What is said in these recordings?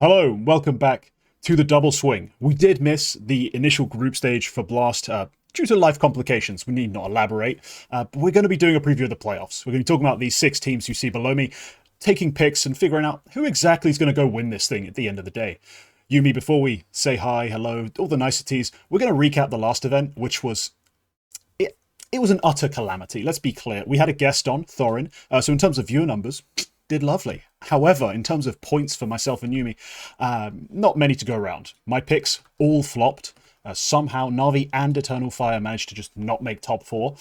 Hello, welcome back to the double swing. We did miss the initial group stage for Blast due to life complications. We need not elaborate, but we're going to be doing a preview of the playoffs. We're going to be talking about these six teams you see below me, taking picks and figuring out who exactly is going to go win this thing at the end of the day. Yumi, before we say hi, hello, all the niceties, we're going to recap the last event, which was it was an utter calamity. Let's be clear. We had a guest on, Thorin. So in terms of viewer numbers, did lovely. However, in terms of points for myself and Yumi, not many to go around. My picks all flopped. Somehow, Navi and Eternal Fire managed to just not make top four.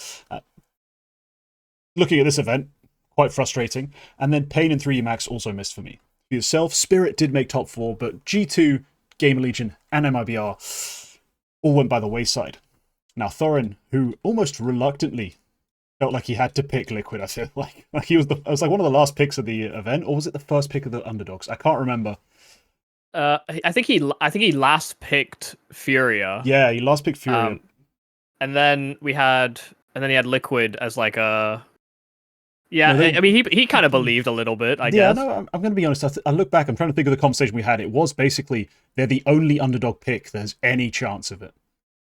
Looking at this event, quite frustrating. And then Pain and 3D Max also missed for me. For yourself, Spirit did make top four, but G2, Gamer Legion, and MIBR all went by the wayside. Now, Thorin, who almost reluctantly felt like he had to pick Liquid, I feel like he was I was like one of the last picks of the event, or was it the first pick of the underdogs? I can't remember. I think he last picked Furia. Yeah, he last picked Furia. And then he had Liquid as like a. Yeah, No, I mean he kind of believed a little bit, I guess. Yeah, no, I'm going to be honest. I look back, I'm trying to think of the conversation we had. It was basically they're the only underdog pick there's any chance of it,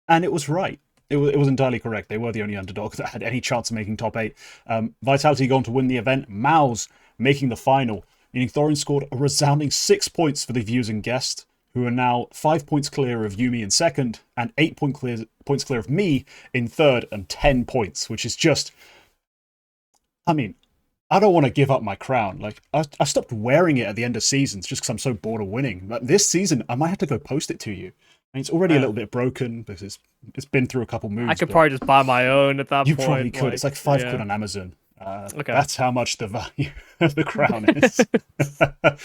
and it was right. It was entirely correct. They were the only underdog that had any chance of making top 8. Vitality going to win the event. MOUZ making the final, meaning Thorin scored a resounding 6 points for the viewers and guests, who are now 5 points clear of Yumi in second, and 8 points clear of me in third, and 10 points, which is just... I mean, I don't want to give up my crown. Like, I stopped wearing it at the end of seasons just because I'm so bored of winning. But this season, I might have to go post it to you. I mean, it's already a little bit broken because it's been through a couple moves. I could probably just buy my own at that you point. You probably could. It's like £5 on Amazon. Okay. That's how much the value of the crown is. But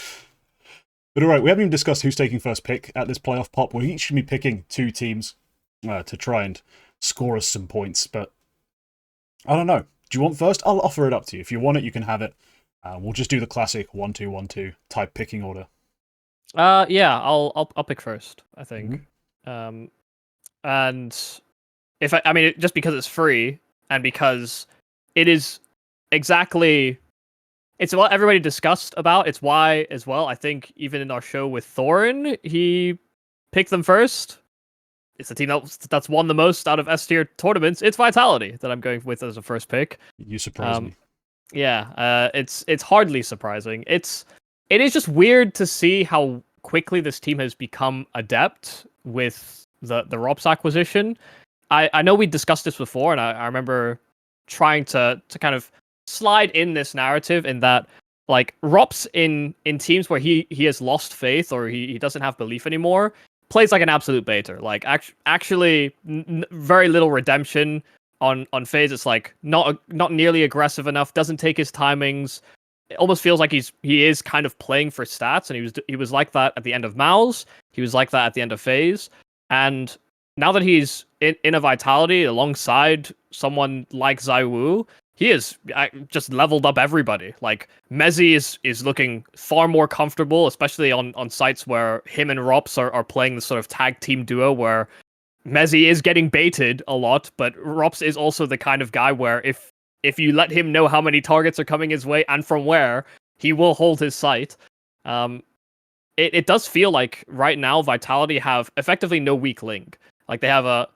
all right, we haven't even discussed who's taking first pick at this playoff pop. We're each going to be picking 2 teams to try and score us some points. But I don't know. Do you want first? I'll offer it up to you. If you want it, you can have it. We'll just do the classic 1-2-1-2 type picking order. Yeah, I'll pick first, I think. Mm-hmm. And if I mean, just because it's free and because it is exactly, it's what everybody discussed about. It's why as well. I think even in our show with Thorin, he picked them first. It's the team that's won the most out of S tier tournaments. It's Vitality that I'm going with as a first pick. You surprise me. Yeah, it's hardly surprising. It is just weird to see how quickly this team has become adept with the ROPS acquisition. I know we discussed this before, and I remember trying to kind of slide in this narrative in that, like, ROPS in teams where he has lost faith or he doesn't have belief anymore, plays like an absolute baiter. Like, actually very little redemption on phase. It's like not nearly aggressive enough, doesn't take his timings. It almost feels like he is kind of playing for stats, and he was like that at the end of MOUZ. He was like that at the end of phase. And now that he's in a Vitality alongside someone like ZywOo, he has just leveled up everybody. Like, Mezzy is looking far more comfortable, especially on sites where him and ROPS are playing this sort of tag team duo where Mezzy is getting baited a lot, but ROPS is also the kind of guy where if you let him know how many targets are coming his way and from where, he will hold his sight. It does feel like right now Vitality have effectively no weak link. Like, they have a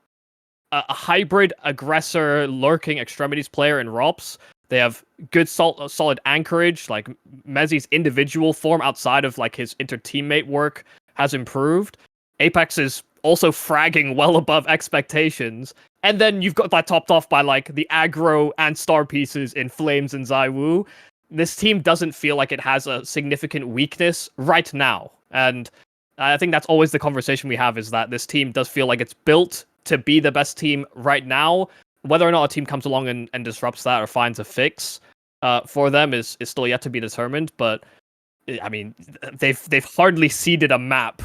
hybrid aggressor lurking extremities player in ROPS. They have good solid anchorage. Like, Mezzy's individual form outside of like his inter-teammate work has improved. Apex is also fragging well above expectations. And then you've got that topped off by like the aggro and star pieces in Flames and ZywOo. This team doesn't feel like it has a significant weakness right now. And I think that's always the conversation we have, is that this team does feel like it's built to be the best team right now. Whether or not a team comes along and disrupts that or finds a fix for them is still yet to be determined. But I mean, they've hardly seeded a map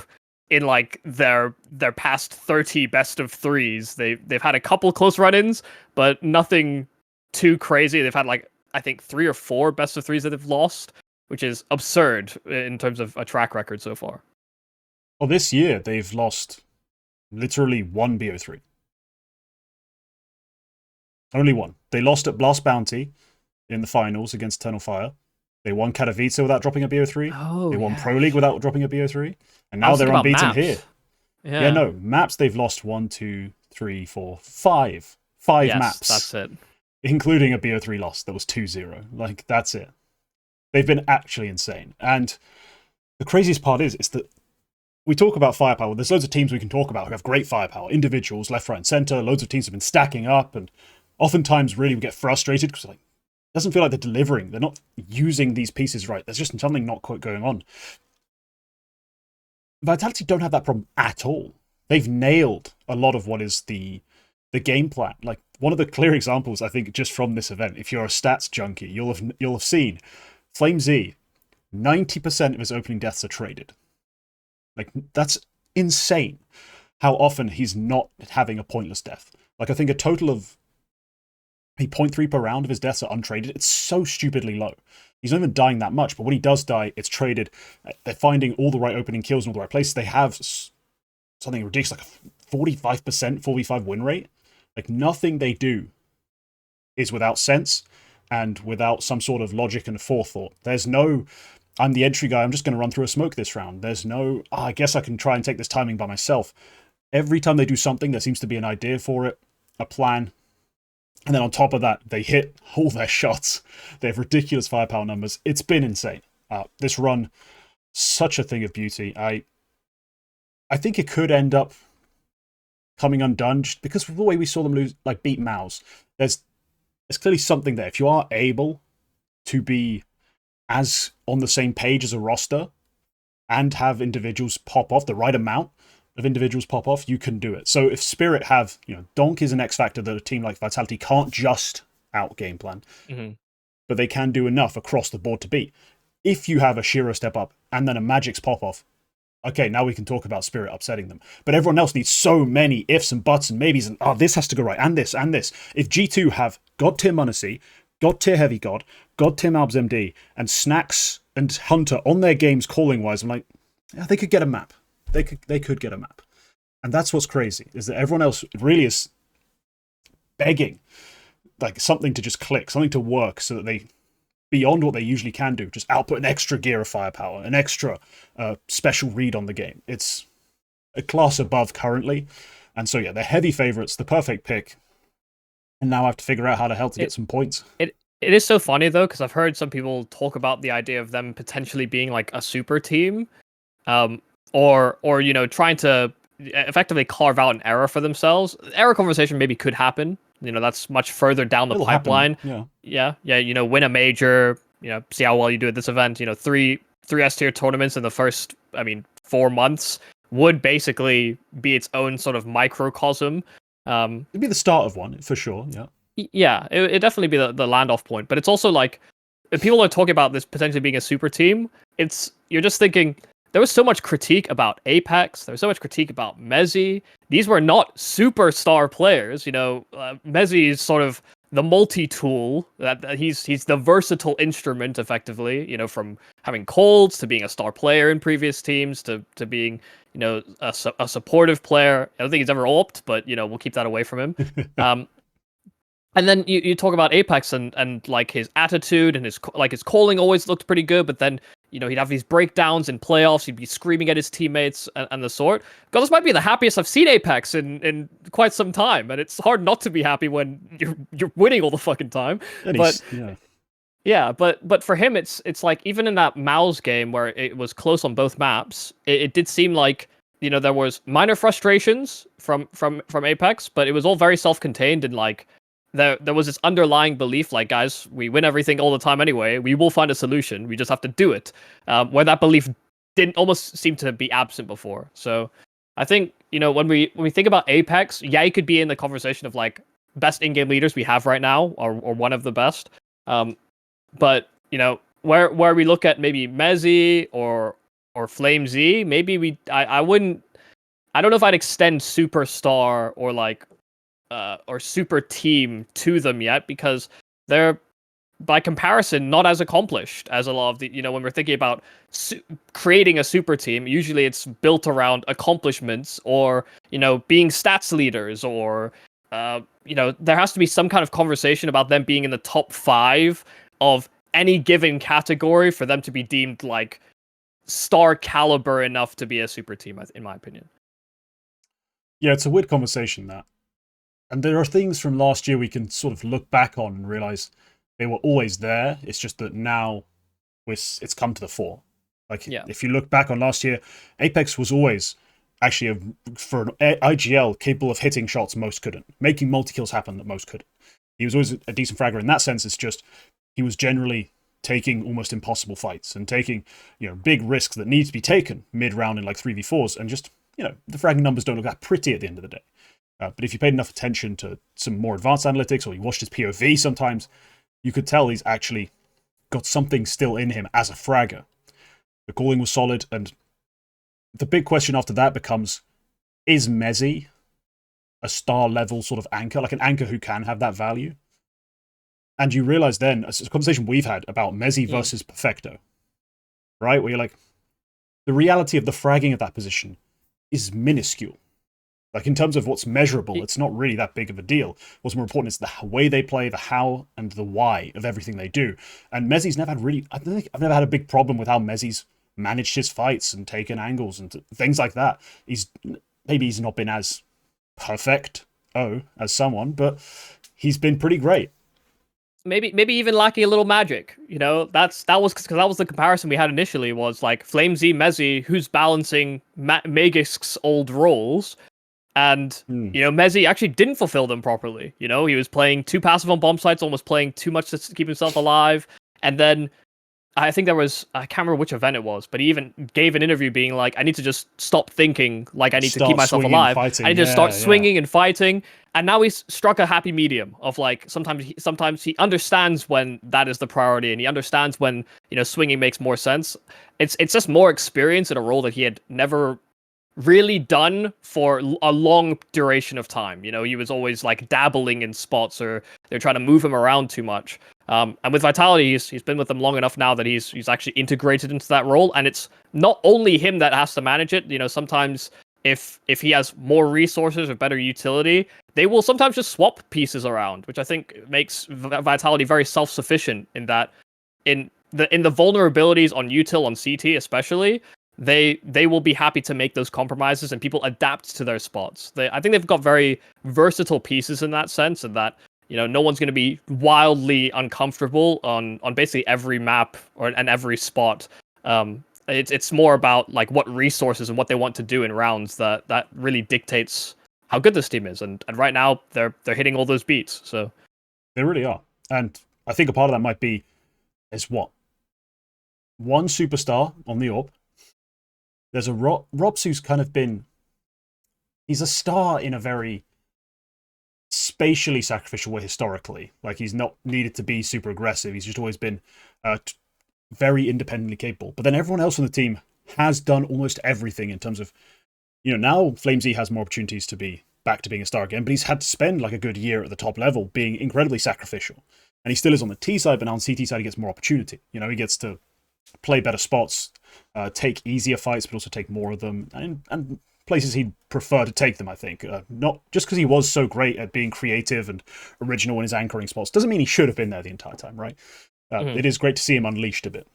in like their past 30 best of threes. They've had a couple close run-ins, but nothing too crazy. They've had like, I think 3 or 4 best of threes that they've lost, which is absurd in terms of a track record so far. Well, this year they've lost literally 1 BO3. Only one. They lost at Blast Bounty in the finals against Eternal Fire. They won Katowice without dropping a BO3. Oh, They won yeah. Pro League without dropping a BO3. And I now was they're thinking about unbeaten maps. here. Yeah, no, maps they've lost 1, 2, 3, 4, 5. Five Yes, maps. that's it. Including a BO3 loss that was 2-0. Like, that's it. They've been actually insane. And the craziest part is that we talk about firepower. There's loads of teams we can talk about who have great firepower. Individuals, left, right, and center. Loads of teams have been stacking up. And oftentimes, really, we get frustrated because it doesn't feel like they're delivering. They're not using these pieces right. There's just something not quite going on. Vitality don't have that problem at all. They've nailed a lot of what is the game plan. Like, one of the clear examples, I think, just from this event, if you're a stats junkie, you'll have seen FlameZ, 90% of his opening deaths are traded. Like, that's insane how often he's not having a pointless death. Like, I think a total of 0.3 per round of his deaths are untraded. It's so stupidly low. He's not even dying that much, but when he does die, it's traded. They're finding all the right opening kills in all the right places. They have something ridiculous, like a 45% 4v5 win rate. Like, nothing they do is without sense and without some sort of logic and forethought. There's no, I'm the entry guy, I'm just going to run through a smoke this round. There's no, I guess I can try and take this timing by myself. Every time they do something, there seems to be an idea for it, a plan. And then on top of that, they hit all their shots. They have ridiculous firepower numbers. It's been insane. This run, such a thing of beauty. I think it could end up coming undone just because of the way we saw them beat MOUZ. There's clearly something there. If you are able to be as on the same page as a roster and have individuals pop off, the right amount of individuals pop off, you can do it. So if Spirit have, Donk is an X factor that a team like Vitality can't just out game plan, but they can do enough across the board to beat. If you have a Shiro step up and then a Magic's pop off, okay, now we can talk about Spirit upsetting them. But everyone else needs so many ifs and buts and maybes and, this has to go right, and this, and this. If G2 have God tier Munacy, God tier Heavy God tier Malbs MD, and Snacks and Hunter on their games calling-wise, I'm like, yeah, they could get a map. They could get a map. And that's what's crazy, is that everyone else really is begging like something to just click, something to work so that they, beyond what they usually can do, just output an extra gear of firepower, an extra special read on the game. It's a class above currently. And so, yeah, they're heavy favorites, the perfect pick. And now I have to figure out how the hell to get some points. It is so funny, though, because I've heard some people talk about the idea of them potentially being like a super team. Or trying to effectively carve out an era for themselves. Era conversation maybe could happen. That's much further down the pipeline. Happen. Yeah. Win a major. See how well you do at this event. Three S tier tournaments in the first, 4 months would basically be its own sort of microcosm. It'd be the start of one for sure. Yeah. Yeah, it'd definitely be the land off point. But it's also like, if people are talking about this potentially being a super team, you're just thinking, there was so much critique about Apex. There was so much critique about Mezzi. These were not superstar players. Mezzi is sort of the multi-tool. That he's the versatile instrument, effectively. From having colds to being a star player in previous teams to being a supportive player. I don't think he's ever opt, but we'll keep that away from him. And then you talk about Apex and like his attitude and his calling always looked pretty good, but then he'd have these breakdowns in playoffs. He'd be screaming at his teammates and the sort. God, this might be the happiest I've seen Apex in quite some time, and it's hard not to be happy when you're winning all the fucking time. But but for him, it's like even in that MOUZ game where it was close on both maps, it did seem like there was minor frustrations from Apex, but it was all very self-contained and like. There was this underlying belief, like, guys, we win everything all the time anyway. We will find a solution. We just have to do it. Where that belief didn't almost seem to be absent before. So I think, when we think about Apex, yeah, it could be in the conversation of like best in-game leaders we have right now, or one of the best. But where we look at maybe Mezzi or FlameZ, maybe I don't know if I'd extend superstar or like. Or super team to them yet, because they're by comparison not as accomplished as a lot of the when we're thinking about creating a super team. Usually it's built around accomplishments or being stats leaders or there has to be some kind of conversation about them being in the top 5 of any given category for them to be deemed like star caliber enough to be a super team, in my opinion. Yeah, it's a weird conversation, that. And there are things from last year we can sort of look back on and realize they were always there. It's just that now it's come to the fore. Like, if you look back on last year, Apex was always actually, for an IGL, capable of hitting shots most couldn't, making multi-kills happen that most couldn't. He was always a decent fragger. In that sense, it's just he was generally taking almost impossible fights and taking, big risks that need to be taken mid-round in like 3v4s, and just, the fragging numbers don't look that pretty at the end of the day. But if you paid enough attention to some more advanced analytics, or you watched his POV sometimes, you could tell he's actually got something still in him as a fragger. The calling was solid, and the big question after that becomes, is Mezzy a star level sort of anchor, like an anchor who can have that value? And you realize then, it's a conversation we've had about Mezzy versus Perfecto, right? Where you're like, the reality of the fragging of that position is minuscule. Like, in terms of what's measurable, it's not really that big of a deal. What's more important is the way they play, the how and the why of everything they do. And Mezzy's never had I think I've never had a big problem with how Mezzy's managed his fights and taken angles and things like that. Maybe he's not been as perfect as someone, but he's been pretty great. Maybe even lacking a little magic. That was the comparison we had initially, was like FlameZ, Mezzy, who's balancing Magisk's old roles. And, Mezzy actually didn't fulfill them properly. He was playing too passive on bomb sites, almost playing too much to keep himself alive. And then I think I can't remember which event it was, but he even gave an interview being like, I need to just stop thinking like I need to keep myself alive. I need to start swinging and fighting. And now he's struck a happy medium of like, sometimes he understands when that is the priority, and he understands when, swinging makes more sense. It's just more experience in a role that he had never really done for a long duration of time. He was always like dabbling in spots, or they're trying to move him around too much. And with Vitality, he's been with them long enough now that he's actually integrated into that role, and it's not only him that has to manage it. Sometimes if he has more resources or better utility, they will sometimes just swap pieces around, which I think makes Vitality very self-sufficient in that in the vulnerabilities on util, on CT especially. They will be happy to make those compromises, and people adapt to their spots. I think they've got very versatile pieces in that sense, and that no one's going to be wildly uncomfortable on basically every map and every spot. It's more about like what resources and what they want to do in rounds that really dictates how good this team is. And right now they're hitting all those beats. So they really are, and I think a part of that might be is one superstar on the AWP. There's a Robs who's kind of been... He's a star in a very spatially sacrificial way historically. Like, he's not needed to be super aggressive. He's just always been very independently capable. But then everyone else on the team has done almost everything in terms of... now FlameZ has more opportunities to be back to being a star again, but he's had to spend like a good year at the top level being incredibly sacrificial. And he still is on the T side, but now on CT side he gets more opportunity. He gets to play better spots, take easier fights, but also take more of them, and places he'd prefer to take them, I think. Not just because he was so great at being creative and original in his anchoring spots, doesn't mean he should have been there the entire time, right? It is great to see him unleashed a bit.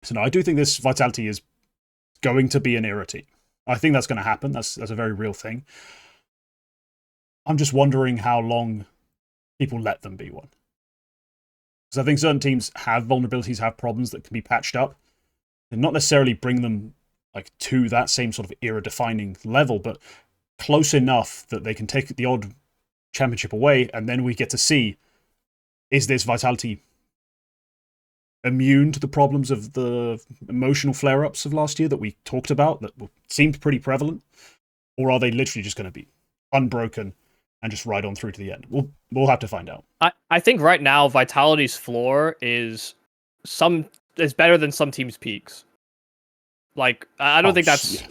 So no, I do think this Vitality is going to be an era team. I think that's going to happen. That's a very real thing. I'm just wondering how long people let them be one. Because I think certain teams have vulnerabilities, have problems that can be patched up, and not necessarily bring them like to that same sort of era-defining level, but close enough that they can take the odd championship away, and then we get to see, is this Vitality immune to the problems of the emotional flare-ups of last year that we talked about, that seemed pretty prevalent, or are they literally just going to be unbroken and just ride on through to the end? We'll have to find out. I think right now Vitality's floor is better than some teams' peaks. Like, I don't think that's...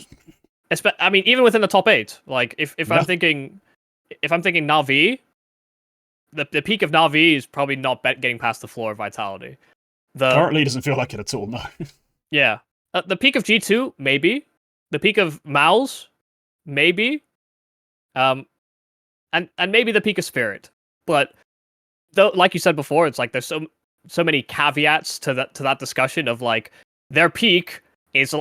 Yeah. I mean, even within the top 8. Like, if I'm thinking Na'Vi, the peak of Na'Vi is probably not getting past the floor of Vitality. Currently doesn't feel like it at all, no. Yeah. The peak of G2, maybe. The peak of MOUZ, maybe. And maybe the peak of Spirit. But, though, like you said before, it's like there's so many caveats to that discussion of like their peak is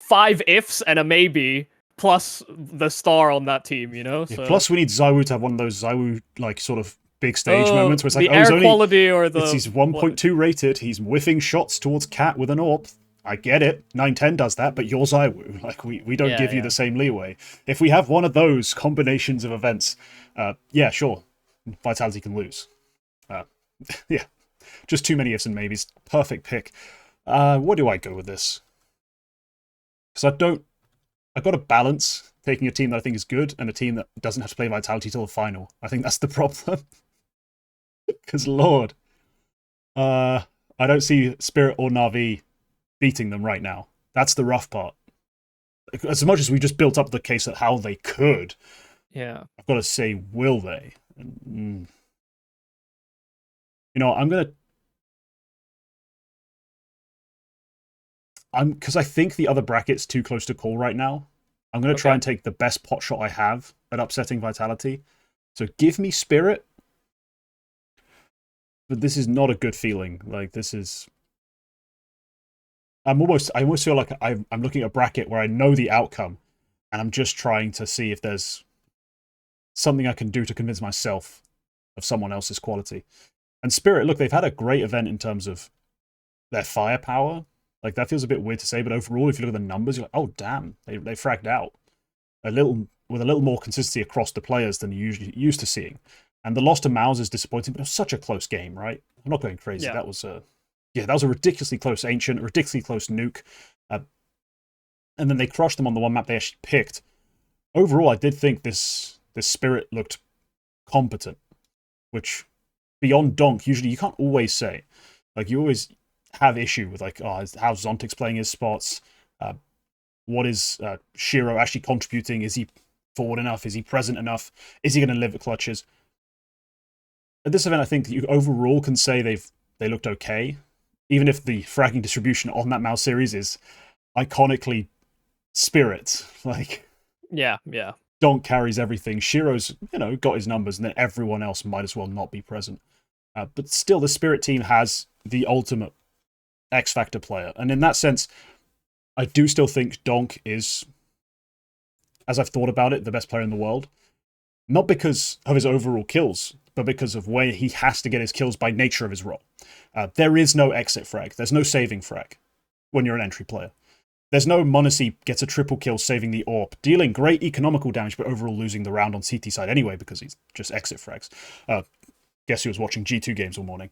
5 ifs and a maybe plus the star on that team, you know. Yeah, So plus, we need ZywOo to have one of those ZywOo like sort of big stage moments where it's like, the oh, he's air only quality or he's 1.2 rated. He's whiffing shots towards Cat with an AWP. I get it. 910 does that, but you're ZywOo. Like we don't give you the same leeway. If we have one of those combinations of events, yeah, sure, Vitality can lose. Yeah, just too many ifs and maybes. Perfect pick. What do I go with this? Because I've got a balance taking a team that I think is good and a team that doesn't have to play Vitality till the final. I think that's the problem. Because Lord, I don't see Spirit or Na'Vi beating them right now. That's the rough part. As much as we just built up the case of how they could, yeah, I've got to say, will they? You know, because I think the other bracket's too close to call right now. I'm going to try and take the best pot shot I have at upsetting Vitality. So give me Spirit. But this is not a good feeling. Like, this is... I almost feel like I'm looking at a bracket where I know the outcome, and I'm just trying to see if there's something I can do to convince myself of someone else's quality. And Spirit, look, they've had a great event in terms of their firepower. Like, that feels a bit weird to say, but overall, if you look at the numbers, you're like, oh, damn, they fragged out with a little more consistency across the players than you're usually used to seeing. And the loss to MOUZ is disappointing, but it was such a close game, right? I'm not going crazy. Yeah. That was a ridiculously close Ancient, a ridiculously close Nuke. And then they crushed them on the one map they actually picked. Overall, I did think this Spirit looked competent, which beyond Donk, usually you can't always say. Like, you always have issue with, like, oh, how Zontic's playing his spots. What is Shiro actually contributing? Is he forward enough? Is he present enough? Is he going to live at clutches? At this event, I think you overall can say they looked okay, even if the fragging distribution on that MOUZ series is iconically Spirit. Like, yeah. Donk carries everything. Shiro's, got his numbers, and then everyone else might as well not be present. But still, the Spirit team has the ultimate X Factor player. And in that sense, I do still think Donk is, as I've thought about it, the best player in the world. Not because of his overall kills, but because of where he has to get his kills by nature of his role. There is no exit frag. There's no saving frag when you're an entry player. There's no m0NESY gets a triple kill saving the AWP, dealing great economical damage, but overall losing the round on CT side anyway because he's just exit frags. Guess who was watching G2 games all morning?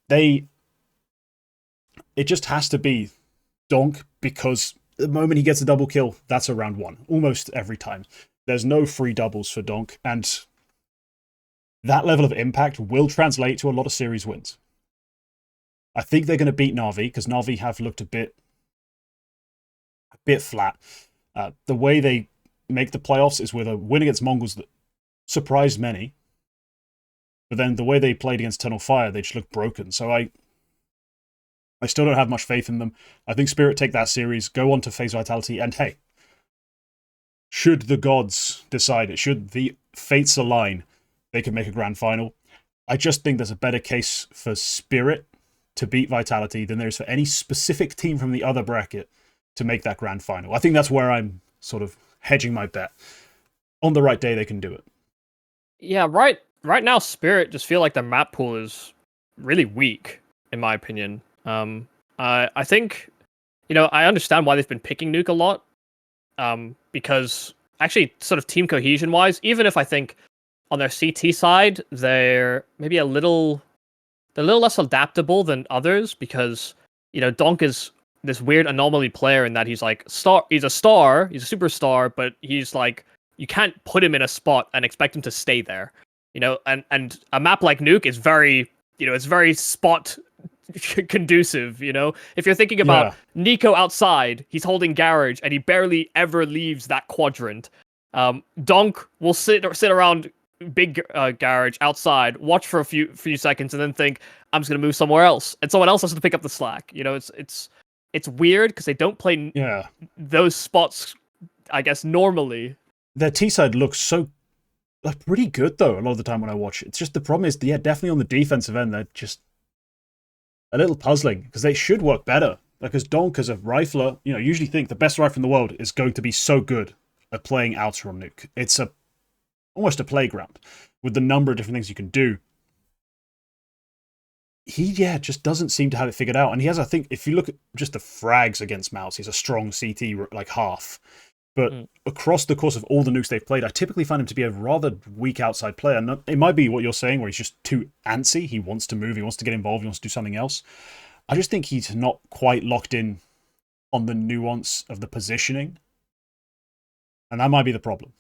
It just has to be Donk, because the moment he gets a double kill, that's a round one, almost every time. There's no free doubles for Donk, and that level of impact will translate to a lot of series wins. I think they're going to beat Na'Vi, because Na'Vi have looked a bit flat. The way they make the playoffs is with a win against Mongols that surprised many, but then the way they played against Eternal Fire, they just looked broken. So I still don't have much faith in them. I think Spirit take that series, go on to FaZe Vitality, and hey, should the gods decide it, should the fates align, they could make a grand final. I just think there's a better case for Spirit to beat Vitality than there is for any specific team from the other bracket to make that grand final. I think that's where I'm sort of hedging my bet. On the right day, they can do it. Yeah, right now, Spirit just feel like the map pool is really weak, in my opinion. I think, I understand why they've been picking Nuke a lot, because actually, sort of team cohesion wise, even if I think on their CT side they're maybe a little less adaptable than others, because Donk is this weird anomaly player in that he's like he's a superstar, but he's like, you can't put him in a spot and expect him to stay there, and a map like Nuke is very, it's very spot conducive. If you're thinking about Nico outside, he's holding garage and he barely ever leaves that quadrant. Donk will sit around big garage outside, watch for a few seconds, and then think, I'm just gonna move somewhere else, and someone else has to pick up the slack. It's weird because they don't play those spots, I guess, normally. Their T side looks so pretty good though a lot of the time when I watch it. It's just the problem is, definitely on the defensive end, they're just a little puzzling because they should work better. Because Donk as a rifler, usually think the best rifle in the world is going to be so good at playing outer on nuke. It's almost a playground with the number of different things you can do. He just doesn't seem to have it figured out. And he has, I think, if you look at just the frags against MOUZ, he's a strong CT like half. But across the course of all the nukes they've played, I typically find him to be a rather weak outside player. And it might be what you're saying, where he's just too antsy. He wants to move, he wants to get involved, he wants to do something else. I just think he's not quite locked in on the nuance of the positioning. And that might be the problem.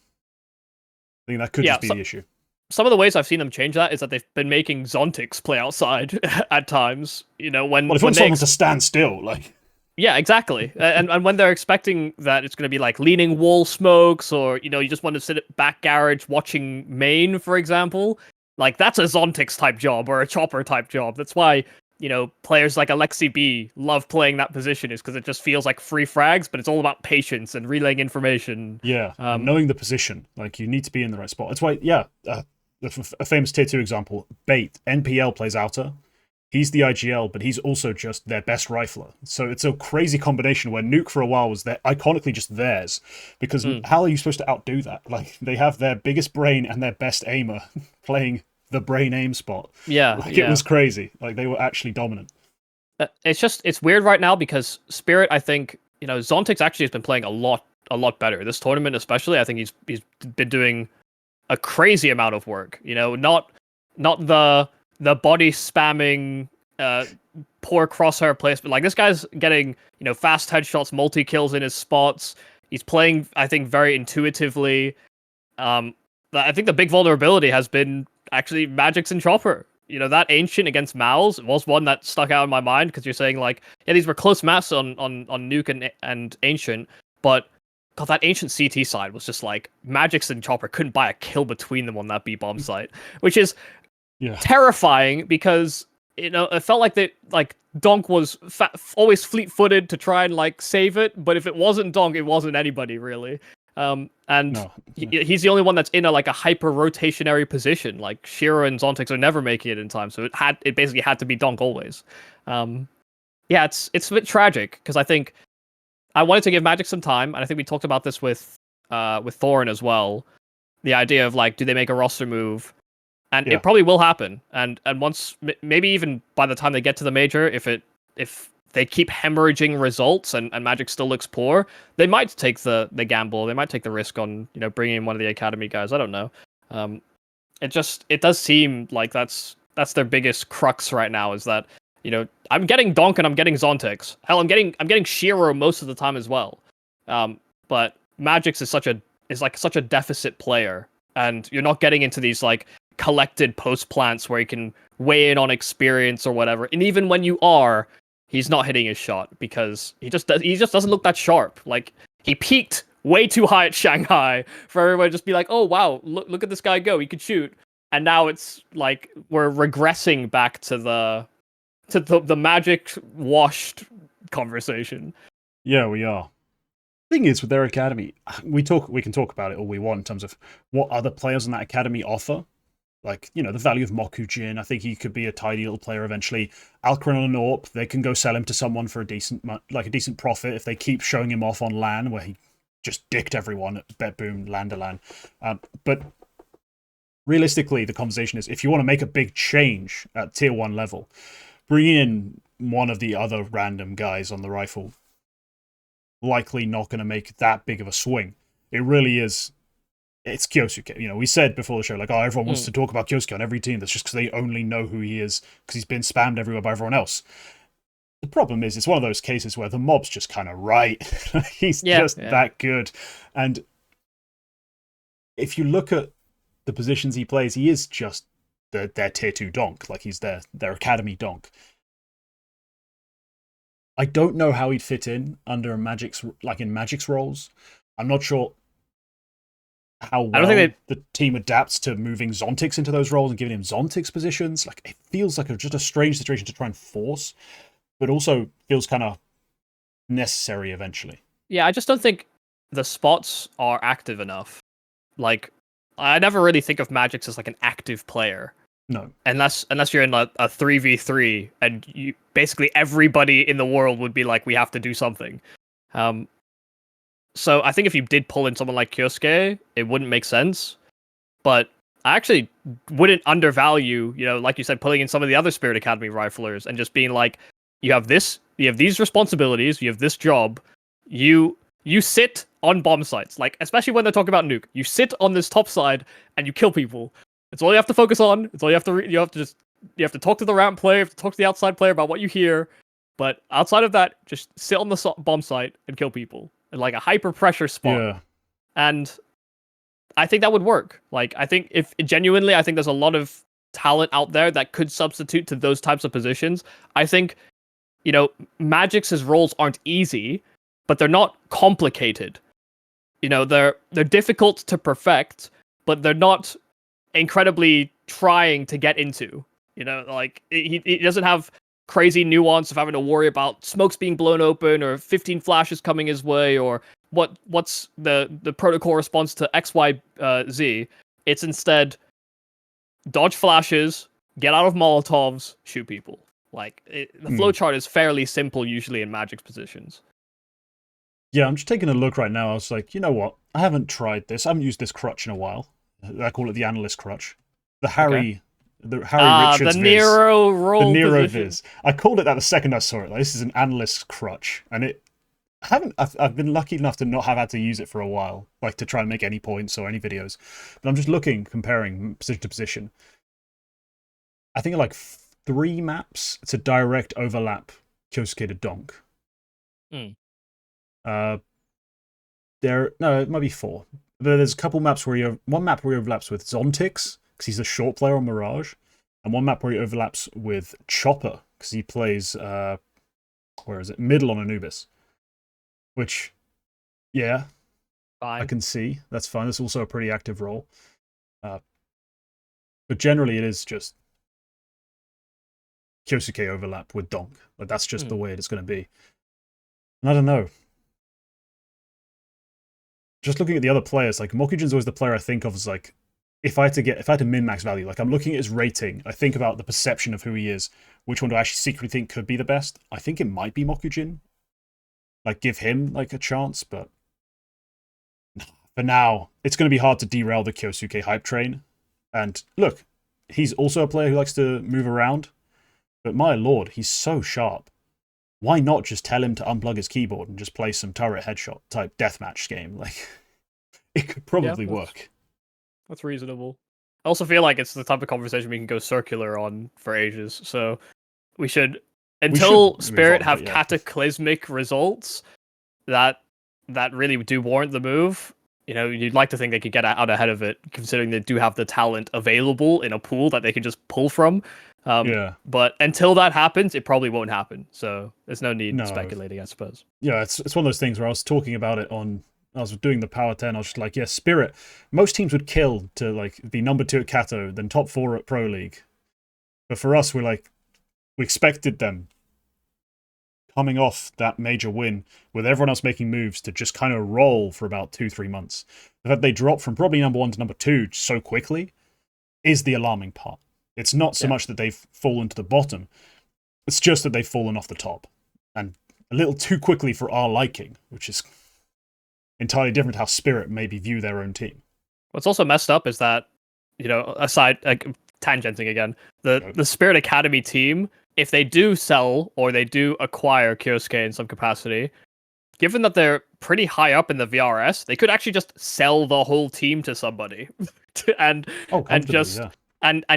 I think that could just be the issue. Some of the ways I've seen them change that is that they've been making Zontix play outside at times. If you want someone to stand still, like. Yeah, exactly. And when they're expecting that it's going to be like leaning wall smokes, or you just want to sit at back garage watching main, for example, like that's a Zontix type job or a chopper type job. That's why players like Alexi B love playing that position, is because it just feels like free frags, but it's all about patience and relaying information. Yeah, knowing the position, like you need to be in the right spot. That's why, a famous tier 2 example, Bait, NPL plays outer. He's the IGL, but he's also just their best rifler. So it's a crazy combination where Nuke for a while was iconically just theirs. Because how are you supposed to outdo that? Like, they have their biggest brain and their best aimer playing the brain aim spot. Yeah. It was crazy. Like, they were actually dominant. It's weird right now because Spirit, I think, Zontix actually has been playing a lot better. This tournament especially, I think he's been doing a crazy amount of work. Not the body spamming, poor crosshair placement. Like, this guy's getting, fast headshots, multi kills in his spots. He's playing, I think, very intuitively. I think the big vulnerability has been actually Magix and Chopper. That Ancient against MOUZ was one that stuck out in my mind, because you're saying like, yeah, these were close maps on Nuke and Ancient, but God, that Ancient CT side was just like Magix and Chopper couldn't buy a kill between them on that B bomb site, which is terrifying, because it felt like Donk was always fleet-footed to try and like save it, but if it wasn't Donk, it wasn't anybody really. He's the only one that's in a hyper rotationary position. Like Shiro and Zontix are never making it in time, so it basically had to be Donk always. It's a bit tragic, because I think I wanted to give Magic some time, and I think we talked about this with Thorin as well. The idea of like, do they make a roster move? And it probably will happen. And once, maybe even by the time they get to the major, if they keep hemorrhaging results and Magic still looks poor, they might take the gamble. They might take the risk on bringing in one of the academy guys. I don't know. It does seem like that's their biggest crux right now, is that I'm getting Donk and I'm getting Zontix. Hell, I'm getting Shiro most of the time as well. But Magix is such a deficit player, and you're not getting into these like collected post plants where you can weigh in on experience or whatever. And even when you are, he's not hitting his shot because he just doesn't look that sharp. Like, he peaked way too high at Shanghai for everyone to just be like, oh wow, look at this guy go, he could shoot. And now it's like we're regressing back to the Magic washed conversation. Yeah, we are. Thing is, with their academy, we can talk about it all we want in terms of what other players in that academy offer. Like, the value of Mokujin. I think he could be a tidy little player eventually. Alcaran and Orp, they can go sell him to someone for a decent profit if they keep showing him off on LAN, where he just dicked everyone at Bet Boom, LAN to LAN. But realistically, the conversation is, if you want to make a big change at tier 1 level, bring in one of the other random guys on the rifle. Likely not going to make that big of a swing. It really is. It's Kyosuke. We said before the show, like, everyone wants to talk about Kyosuke on every team. That's just because they only know who he is, because he's been spammed everywhere by everyone else. The problem is, it's one of those cases where the mob's just kind of right. He's that good. And if you look at the positions he plays, he is just their tier 2 donk. Like, he's their academy donk. I don't know how he'd fit in under Magic's, like in Magic's roles. I'm not sure how well the team adapts to moving Zontix into those roles and giving him Zontix positions. Like, it feels like just a strange situation to try and force, but also feels kind of necessary eventually. Yeah, I just don't think the spots are active enough. Like, I never really think of Magix as like an active player. No. Unless you're in a 3v3 and you basically everybody in the world would be like, we have to do something. So I think if you did pull in someone like Kyosuke, it wouldn't make sense. But I actually wouldn't undervalue, like you said, pulling in some of the other Spirit Academy riflers and just being like, you have these responsibilities, you have this job, you sit on bomb sites, like especially when they're talking about nuke, you sit on this top side and you kill people. It's all you have to focus on. It's all you have to you have to talk to the ramp player, you have to talk to the outside player about what you hear. But outside of that, just sit on the bomb site and kill people in like a hyper pressure spot. Yeah. And I think that would work. Like, I think I think there's a lot of talent out there that could substitute to those types of positions. I think, Magic's roles aren't easy, but they're not complicated. They're difficult to perfect, but they're not incredibly trying to get into. Like he doesn't have crazy nuance of having to worry about smokes being blown open or 15 flashes coming his way or what's the protocol response to XYZ. It's instead dodge flashes, get out of Molotovs, shoot people. Like the flowchart is fairly simple usually in Magic's positions. Yeah, I'm just taking a look right now. I was like, you know what? I haven't tried this. I haven't used this crutch in a while. I call it the analyst crutch. The Harry Richards the Nero Viz. roll. The Nero position. Viz. I called it that the second I saw it. Like, this is an analyst crutch, and I've been lucky enough to not have had to use it for a while, like to try and make any points or any videos. But I'm just comparing position to position. I think like 3 maps to direct overlap Kyosuke to Donk. It might be 4. But there's a couple maps where one map where he overlaps with Zontix, because he's a short player on Mirage, and one map where he overlaps with Chopper, because he plays middle on Anubis. Which, yeah, Fine. I can see. That's fine. That's also a pretty active role. But generally it is just Kyosuke overlap with Donk. Like, that's just the way it's going to be. And I don't know. Just looking at the other players, like Mokujin's always the player I think of as like, if I had to min-max value, like I'm looking at his rating, I think about the perception of who he is, which one do I actually secretly think could be the best? I think it might be Mokujin. Like, give him like a chance, but for now, it's going to be hard to derail the Kyosuke hype train. And look, he's also a player who likes to move around, but my lord, he's so sharp. Why not just tell him to unplug his keyboard and just play some turret headshot type deathmatch game? Like, it could probably work. That's reasonable. I also feel like it's the type of conversation we can go circular on for ages. So we should, until Spirit have cataclysmic results that really do warrant the move. You'd like to think they could get out ahead of it, considering they do have the talent available in a pool that they can just pull from. But until that happens, it probably won't happen. So there's no need in speculating, I suppose. Yeah, it's one of those things where I was talking about it I was doing the Power 10, I was just like, yeah, Spirit, most teams would kill to like be number 2 at Kato, then top 4 at Pro League. But for us, we expected them coming off that major win with everyone else making moves to just kind of roll for about 2-3 months. The fact they dropped from probably number 1 to number 2 so quickly is the alarming part. It's not so much that they've fallen to the bottom. It's just that they've fallen off the top. And a little too quickly for our liking, which is entirely different how Spirit maybe view their own team. What's also messed up is that, aside, like, tangenting again, the Spirit Academy team, if they do sell or they do acquire Kyosuke in some capacity, given that they're pretty high up in the VRS, they could actually just sell the whole team to somebody and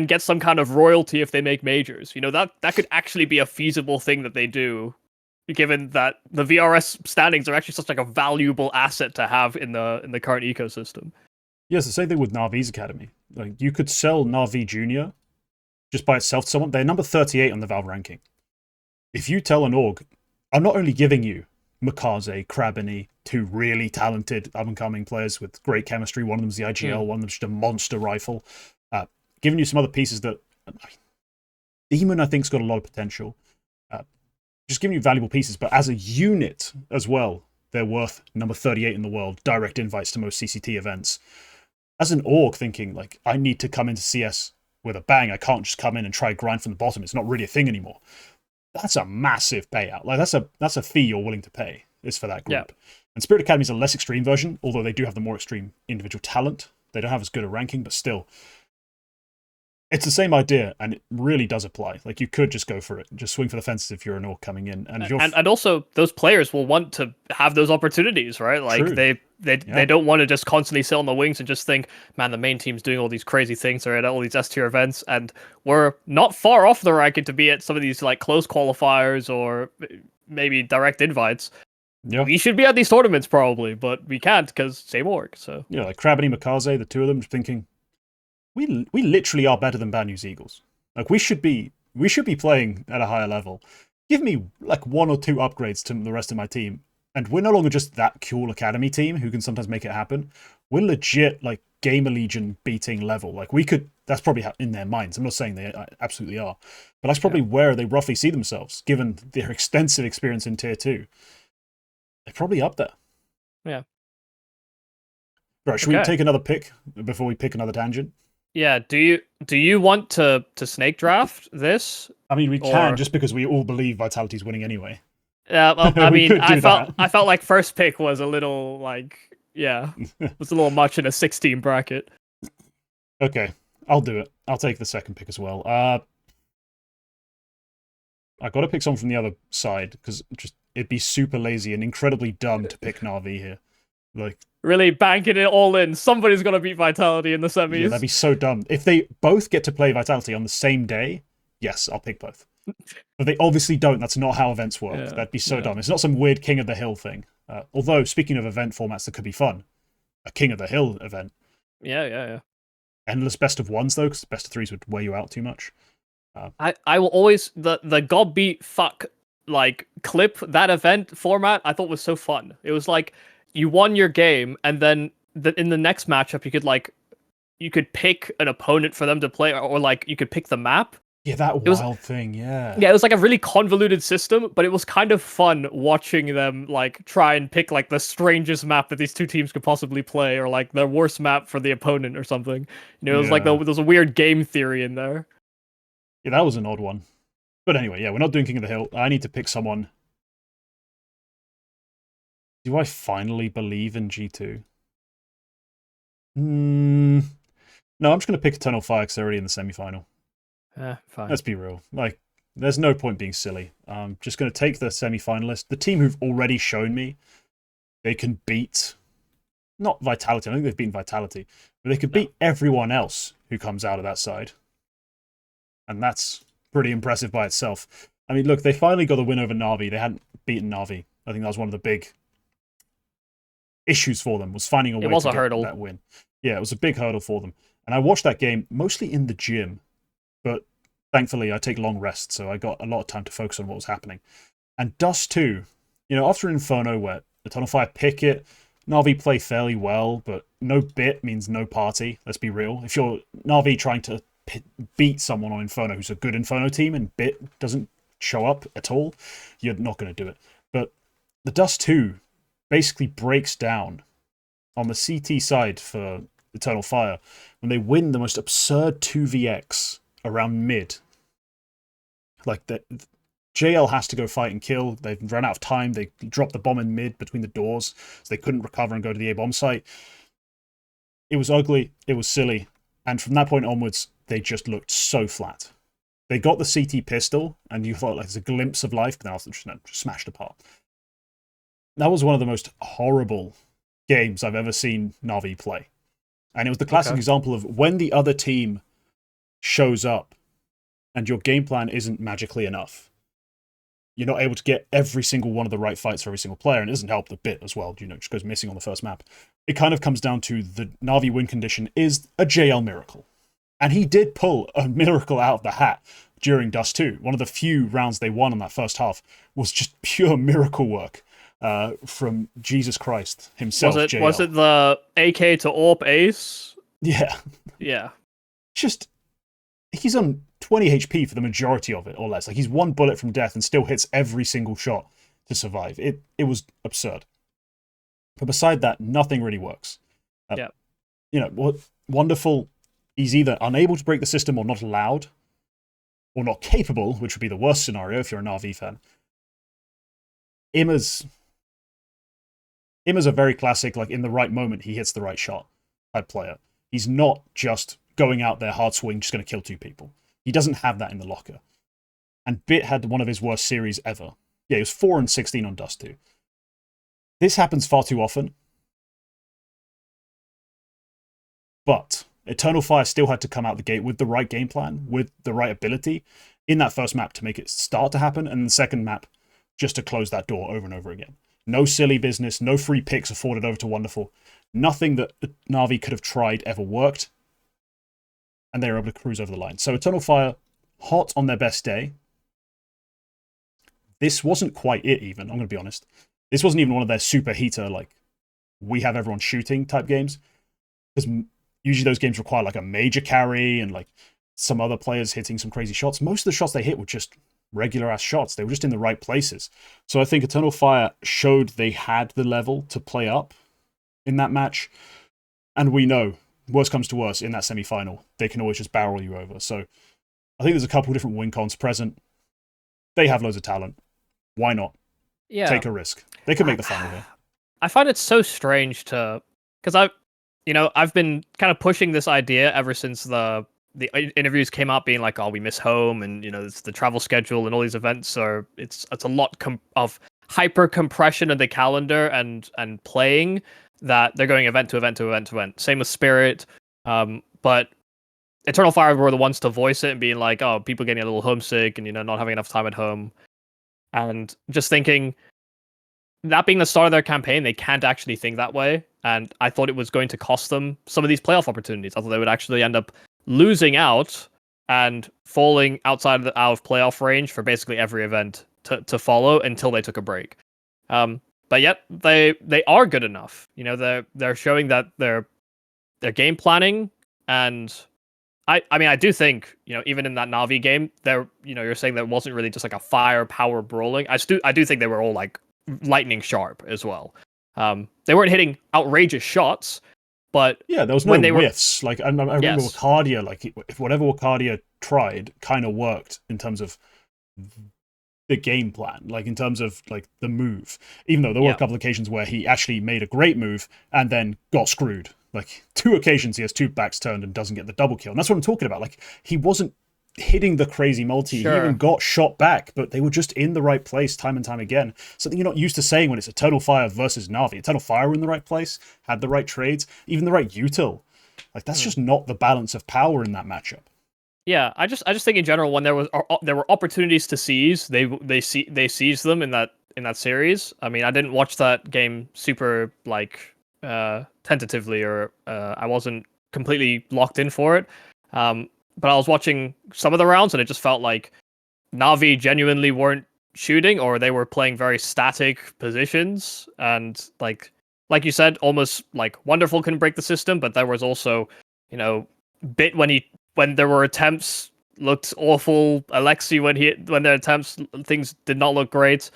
get some kind of royalty if they make majors. That could actually be a feasible thing that they do, given that the VRS standings are actually such like a valuable asset to have in the current ecosystem. Yes, the same thing with Na'Vi's Academy. Like, you could sell Na'Vi Junior just by itself to someone. They're number 38 on the Valve ranking. If you tell an org, I'm not only giving you Makaze, Krabini, 2 really talented up-and-coming players with great chemistry. One of them's the IGL, one of them's just a monster rifle. Giving you some other pieces that... Demon, I think, has got a lot of potential. Just giving you valuable pieces, but as a unit as well, they're worth number 38 in the world, direct invites to most CCT events. As an org thinking, like, I need to come into CS with a bang. I can't just come in and try grind from the bottom. It's not really a thing anymore. That's a massive payout. Like that's a fee you're willing to pay. Is for that group. Yeah. And Spirit Academy is a less extreme version, although they do have the more extreme individual talent. They don't have as good a ranking, but still, it's the same idea, and it really does apply. Like, you could just go for it. Just swing for the fences if you're an orc coming in. And, if you're and also, those players will want to have those opportunities, right? Like, True. they don't want to just constantly sit on the wings and just think, man, the main team's doing all these crazy things, or at all these S-tier events, and we're not far off the ranking to be at some of these, like, close qualifiers or maybe direct invites. Yeah. We should be at these tournaments, probably, but we can't, because same org, so... Yeah, like Krabany, Makaze, the two of them, thinking, we literally are better than Bad News Eagles. Like, we should be playing at a higher level. Give me like 1 or 2 upgrades to the rest of my team, and we're no longer just that cool academy team who can sometimes make it happen. We're legit like Gamer Legion beating level. Like, we could. That's probably in their minds. I'm not saying they absolutely are, but that's probably where they roughly see themselves, given their extensive experience in Tier 2. They're probably up there. Yeah. Right, should we take another pick before we pick another tangent? Yeah, do you want to snake draft this? I mean, we can, just because we all believe Vitality's winning anyway. Yeah, well, I mean, I that. felt like first pick was a little like, was a little much in a 16 bracket. Okay, I'll do it. I'll take the second pick as well. I got to pick someone from the other side because it'd be super lazy and incredibly dumb to pick Na'Vi here. Like, really banking it all in. Somebody's gonna beat Vitality in the semis. Yeah, that'd be so dumb. If they both get to play Vitality on the same day, yes, I'll pick both. But they obviously don't. That's not how events work. That'd be so dumb. It's not some weird King of the Hill thing. Although, speaking of event formats that could be fun, a King of the Hill event. Yeah. Endless best of ones, though, because best of threes would wear you out too much. I will always... The God beat fuck, like, clip, that event format, I thought was so fun. It was like, you won your game, and then in the next matchup, you could pick an opponent for them to play, or like, you could pick the map. Yeah, that wild thing, yeah. Yeah, it was like a really convoluted system, but it was kind of fun watching them like try and pick like the strangest map that these two teams could possibly play, or like the worst map for the opponent or something. It was like there was a weird game theory in there. Yeah, that was an odd one. But anyway, yeah, we're not doing King of the Hill. I need to pick someone. Do I finally believe in G2? No, I'm just going to pick Eternal Fire because they're already in the semi-final. Fine. Let's be real. Like, there's no point being silly. I'm just going to take the semi-finalist. The team who've already shown me they can beat, not Vitality, I think they've beaten Vitality, but they could beat everyone else who comes out of that side. And that's pretty impressive by itself. I mean, look, they finally got the win over Na'Vi. They hadn't beaten Na'Vi. I think that was one of the big issues for them, was finding a way to get that win. Yeah, it was a big hurdle for them. And I watched that game mostly in the gym, but thankfully I take long rests, so I got a lot of time to focus on what was happening. And Dust 2, after Inferno where Eternal Fire pick it, Na'Vi play fairly well, but no bit means no party, let's be real. If you're Na'Vi trying to beat someone on Inferno who's a good Inferno team and bit doesn't show up at all, you're not going to do it. But the Dust 2 basically breaks down on the CT side for Eternal Fire when they win the most absurd 2vx around mid. Like, JL has to go fight and kill. They've run out of time. They dropped the bomb in mid between the doors, so they couldn't recover and go to the A-bomb site. It was ugly. It was silly. And from that point onwards, they just looked so flat. They got the CT pistol, and you thought like there's a glimpse of life, but then after just smashed apart. That was one of the most horrible games I've ever seen Na'Vi play. And it was the classic example of when the other team shows up and your game plan isn't magically enough. You're not able to get every single one of the right fights for every single player, and it doesn't help the bit as well. Just goes missing on the first map. It kind of comes down to the Na'Vi win condition is a JL miracle. And he did pull a miracle out of the hat during Dust 2. One of the few rounds they won on that first half was just pure miracle work from Jesus Christ himself, JL. Was it the AK to AWP ace? Yeah. Yeah. Just, he's on 20 HP for the majority of it, or less. Like, he's one bullet from death and still hits every single shot to survive. It was absurd. But beside that, nothing really works. Yeah. Wonderful he's either unable to break the system or not allowed, or not capable, which would be the worst scenario if you're a Na'Vi fan. Immer's a very classic, like in the right moment, he hits the right shot type player. He's not just going out there hard swing, just going to kill 2 people. He doesn't have that in the locker. And Bit had one of his worst series ever. Yeah, he was 4-16 on Dust 2. This happens far too often. But Eternal Fire still had to come out the gate with the right game plan, with the right ability in that first map to make it start to happen, and the second map just to close that door over and over again. No silly business, no free picks afforded over to Wonderful. Nothing that Na'Vi could have tried ever worked. And they were able to cruise over the line. So Eternal Fire, hot on their best day. This wasn't quite it even, I'm going to be honest. This wasn't even one of their super heater, like, we have everyone shooting type games. Because usually those games require like a major carry and like some other players hitting some crazy shots. Most of the shots they hit were just regular ass shots. They were just in the right places. So I think Eternal Fire showed they had the level to play up in that match. And we know, worst comes to worst, in that semi-final, they can always just barrel you over. So I think there's a couple of different win cons present. They have loads of talent. Why not? Yeah. Take a risk. They could make the final here. I find it so strange because I've been kind of pushing this idea ever since the interviews came out, being like, oh, we miss home, and it's the travel schedule and all these events are it's a lot of hyper compression of the calendar and playing that they're going event to event to event to event. Same with Spirit, but Eternal Fire were the ones to voice it and being like, oh, people getting a little homesick and not having enough time at home, and just thinking that being the start of their campaign, they can't actually think that way. And I thought it was going to cost them some of these playoff opportunities. I thought they would actually end up losing out and falling outside of playoff range for basically every event to follow until they took a break. But yet they are good enough. They're showing that they're game planning, and I do think even in that Na'Vi game, you're saying there wasn't really just like a firepower brawling. I do think they were all like lightning sharp as well. They weren't hitting outrageous shots, but yeah, there was no whiffs. Like I remember Wakadia, like if whatever Wakadia tried kind of worked in terms of the game plan, like in terms of like the move. Even though there were a couple of occasions where he actually made a great move and then got screwed. Like 2 occasions he has 2 backs turned and doesn't get the double kill. And that's what I'm talking about. Like he wasn't hitting the crazy multi. Sure. He even got shot back, but they were just in the right place time and time again. Something you're not used to saying when it's Eternal Fire versus Na'Vi. Eternal Fire were in the right place, had the right trades, even the right util. Like that's just not the balance of power in that matchup. Yeah, I just think in general when there were opportunities to seize, they seized them in that series. I mean, I didn't watch that game super like tentatively, or I wasn't completely locked in for it. But I was watching some of the rounds, and it just felt like Na'Vi genuinely weren't shooting, or they were playing very static positions. And like you said, almost like Wonderful couldn't break the system, but there was also, Bit when there were attempts looked awful. Alexi when their attempts, things did not look great.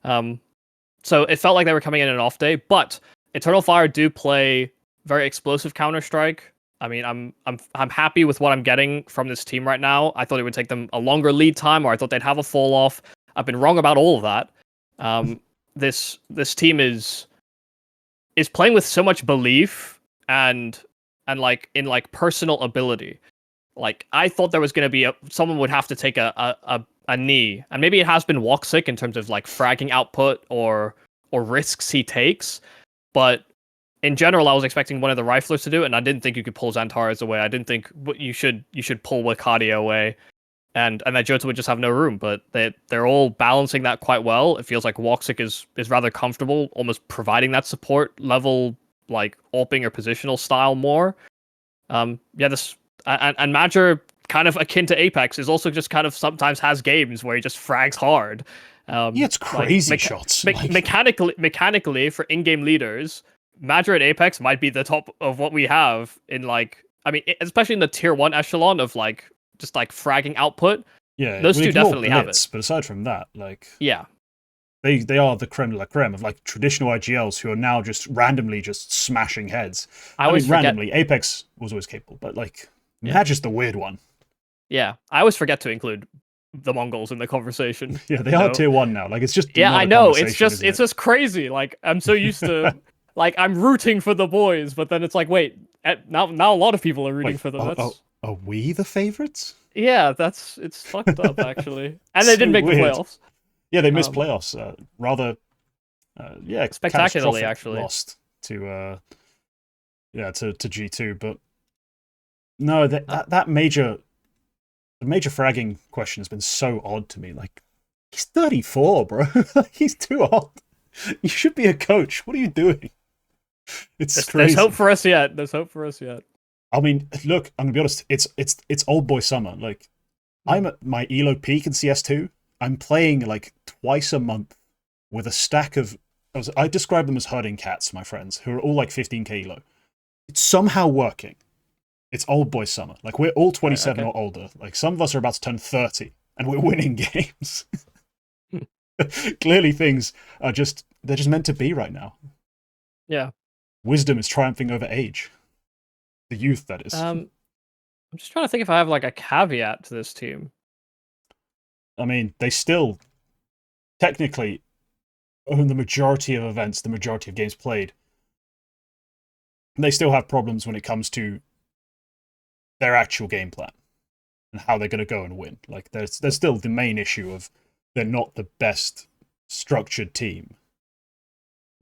So it felt like they were coming in an off day. But Eternal Fire do play very explosive Counter-Strike. I mean, I'm happy with what I'm getting from this team right now. I thought it would take them a longer lead time, or I thought they'd have a fall off. I've been wrong about all of that. This team is playing with so much belief and like in like personal ability. Like I thought there was going to be someone would have to take a knee, and maybe it has been Woxic in terms of like fragging output or risks he takes, but in general, I was expecting one of the riflers to do it, and I didn't think you could pull Xantares away. I didn't think you should pull Wakadia away, and that Jota would just have no room. But they're all balancing that quite well. It feels like Woxic is rather comfortable, almost providing that support level, like AWPing or positional style more. This and Major, kind of akin to Apex, is also just kind of sometimes has games where he just frags hard. It's crazy shots. Mechanically, for in-game leaders, Major and Apex might be the top of what we have in especially in the tier 1 echelon of like just like fragging output. Yeah, those two definitely have it. But aside from that, like they are the creme de la creme of like traditional IGLs who are now just randomly just smashing heads. I mean, randomly, Apex was always capable, but like MOUZ is the weird one. Yeah, I always forget to include the Mongols in the conversation. Yeah, they are tier 1 now. Like, it's just yeah, not I a know. conversation, It's just crazy. Like I'm so used to, like I'm rooting for the boys, but then it's like, wait, now a lot of people are rooting for them. Are we the favorites? Yeah, it's fucked up actually. And they So didn't make the weird. playoffs. Yeah, they missed playoffs. Rather, yeah, Spectacularly, catastrophic actually. lost to to G2, but no, that major fragging question has been so odd to me. Like, he's 34, bro. He's too old. You should be a coach. What are you doing? It's crazy. There's hope for us yet. There's hope for us yet. I mean, look, I'm gonna be honest. It's old boy summer. Like, I'm at my elo peak in CS2. I'm playing like twice a month with a stack of. I describe them as herding cats, my friends, who are all like 15k elo. It's somehow working. It's old boy summer. Like, we're all 27 or older. Like, some of us are about to turn 30, and we're winning games. Clearly, things are they're just meant to be right now. Yeah. Wisdom is triumphing over age. The youth, that is. I'm just trying to think if I have like a caveat to this team. I mean, they still technically own the majority of events, the majority of games played. And they still have problems when it comes to their actual game plan and how they're going to go and win. Like, there's still the main issue of they're not the best structured team.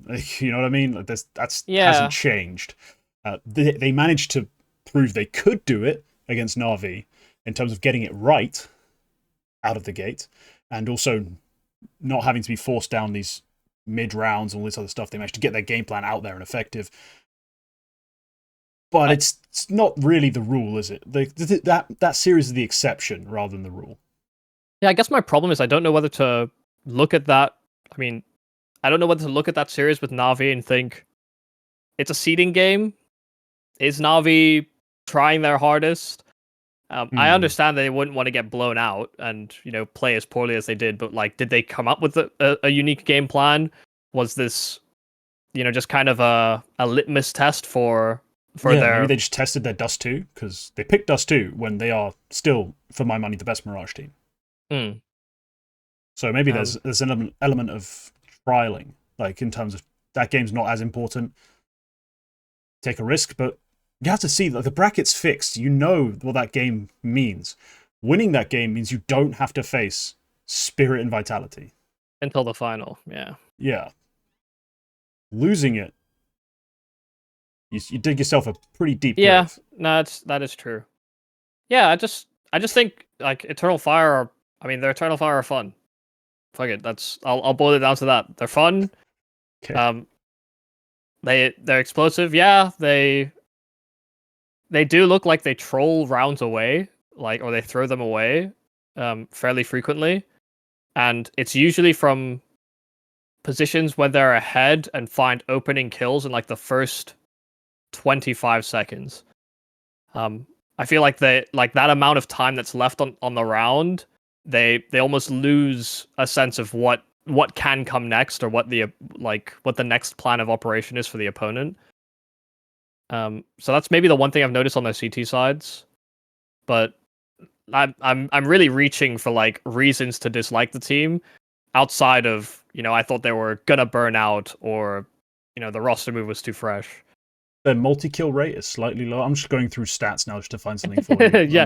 Like, you know what I mean? Like, hasn't changed. They managed to prove they could do it against Na'Vi in terms of getting it right out of the gate, and also not having to be forced down these mid rounds and all this other stuff. They managed to get their game plan out there and effective. But it's not really the rule, is it? That series is the exception rather than the rule. Yeah, I guess my problem is I don't know whether to look at that. I mean, I don't know whether to look at that series with Na'Vi and think it's a seeding game. Is Na'Vi trying their hardest? I understand that they wouldn't want to get blown out and, you know, play as poorly as they did, but like, did they come up with a unique game plan? Was this, you know, just kind of a litmus test for their... Maybe they just tested their Dust 2, because they picked Dust 2 when they are still, for my money, the best Mirage team. So maybe there's an element of trialing, like, in terms of that game's not as important. Take a risk, but you have to see that the bracket's fixed. You know what that game means. Winning that game means you don't have to face Spirit and Vitality until the final. Yeah. Losing it, you dig yourself a pretty deep grave. Yeah, no, that is true. Yeah, I just think like Eternal Fire their Eternal Fire are fun. Fuck it, I'll boil it down to that. They're fun. Okay. They're explosive. Yeah, they do look like they troll rounds away, like, or they throw them away, fairly frequently, and it's usually from positions where they're ahead and find opening kills in like the first 25 seconds. I feel like that amount of time that's left on the round, they almost lose a sense of what can come next, or what the next plan of operation is for the opponent. So that's maybe the one thing I've noticed on their CT sides, but I'm really reaching for like reasons to dislike the team outside of, you know, I thought they were gonna burn out, or, you know, the roster move was too fresh. Their multi-kill rate is slightly low. I'm just going through stats now just to find something for you. yeah.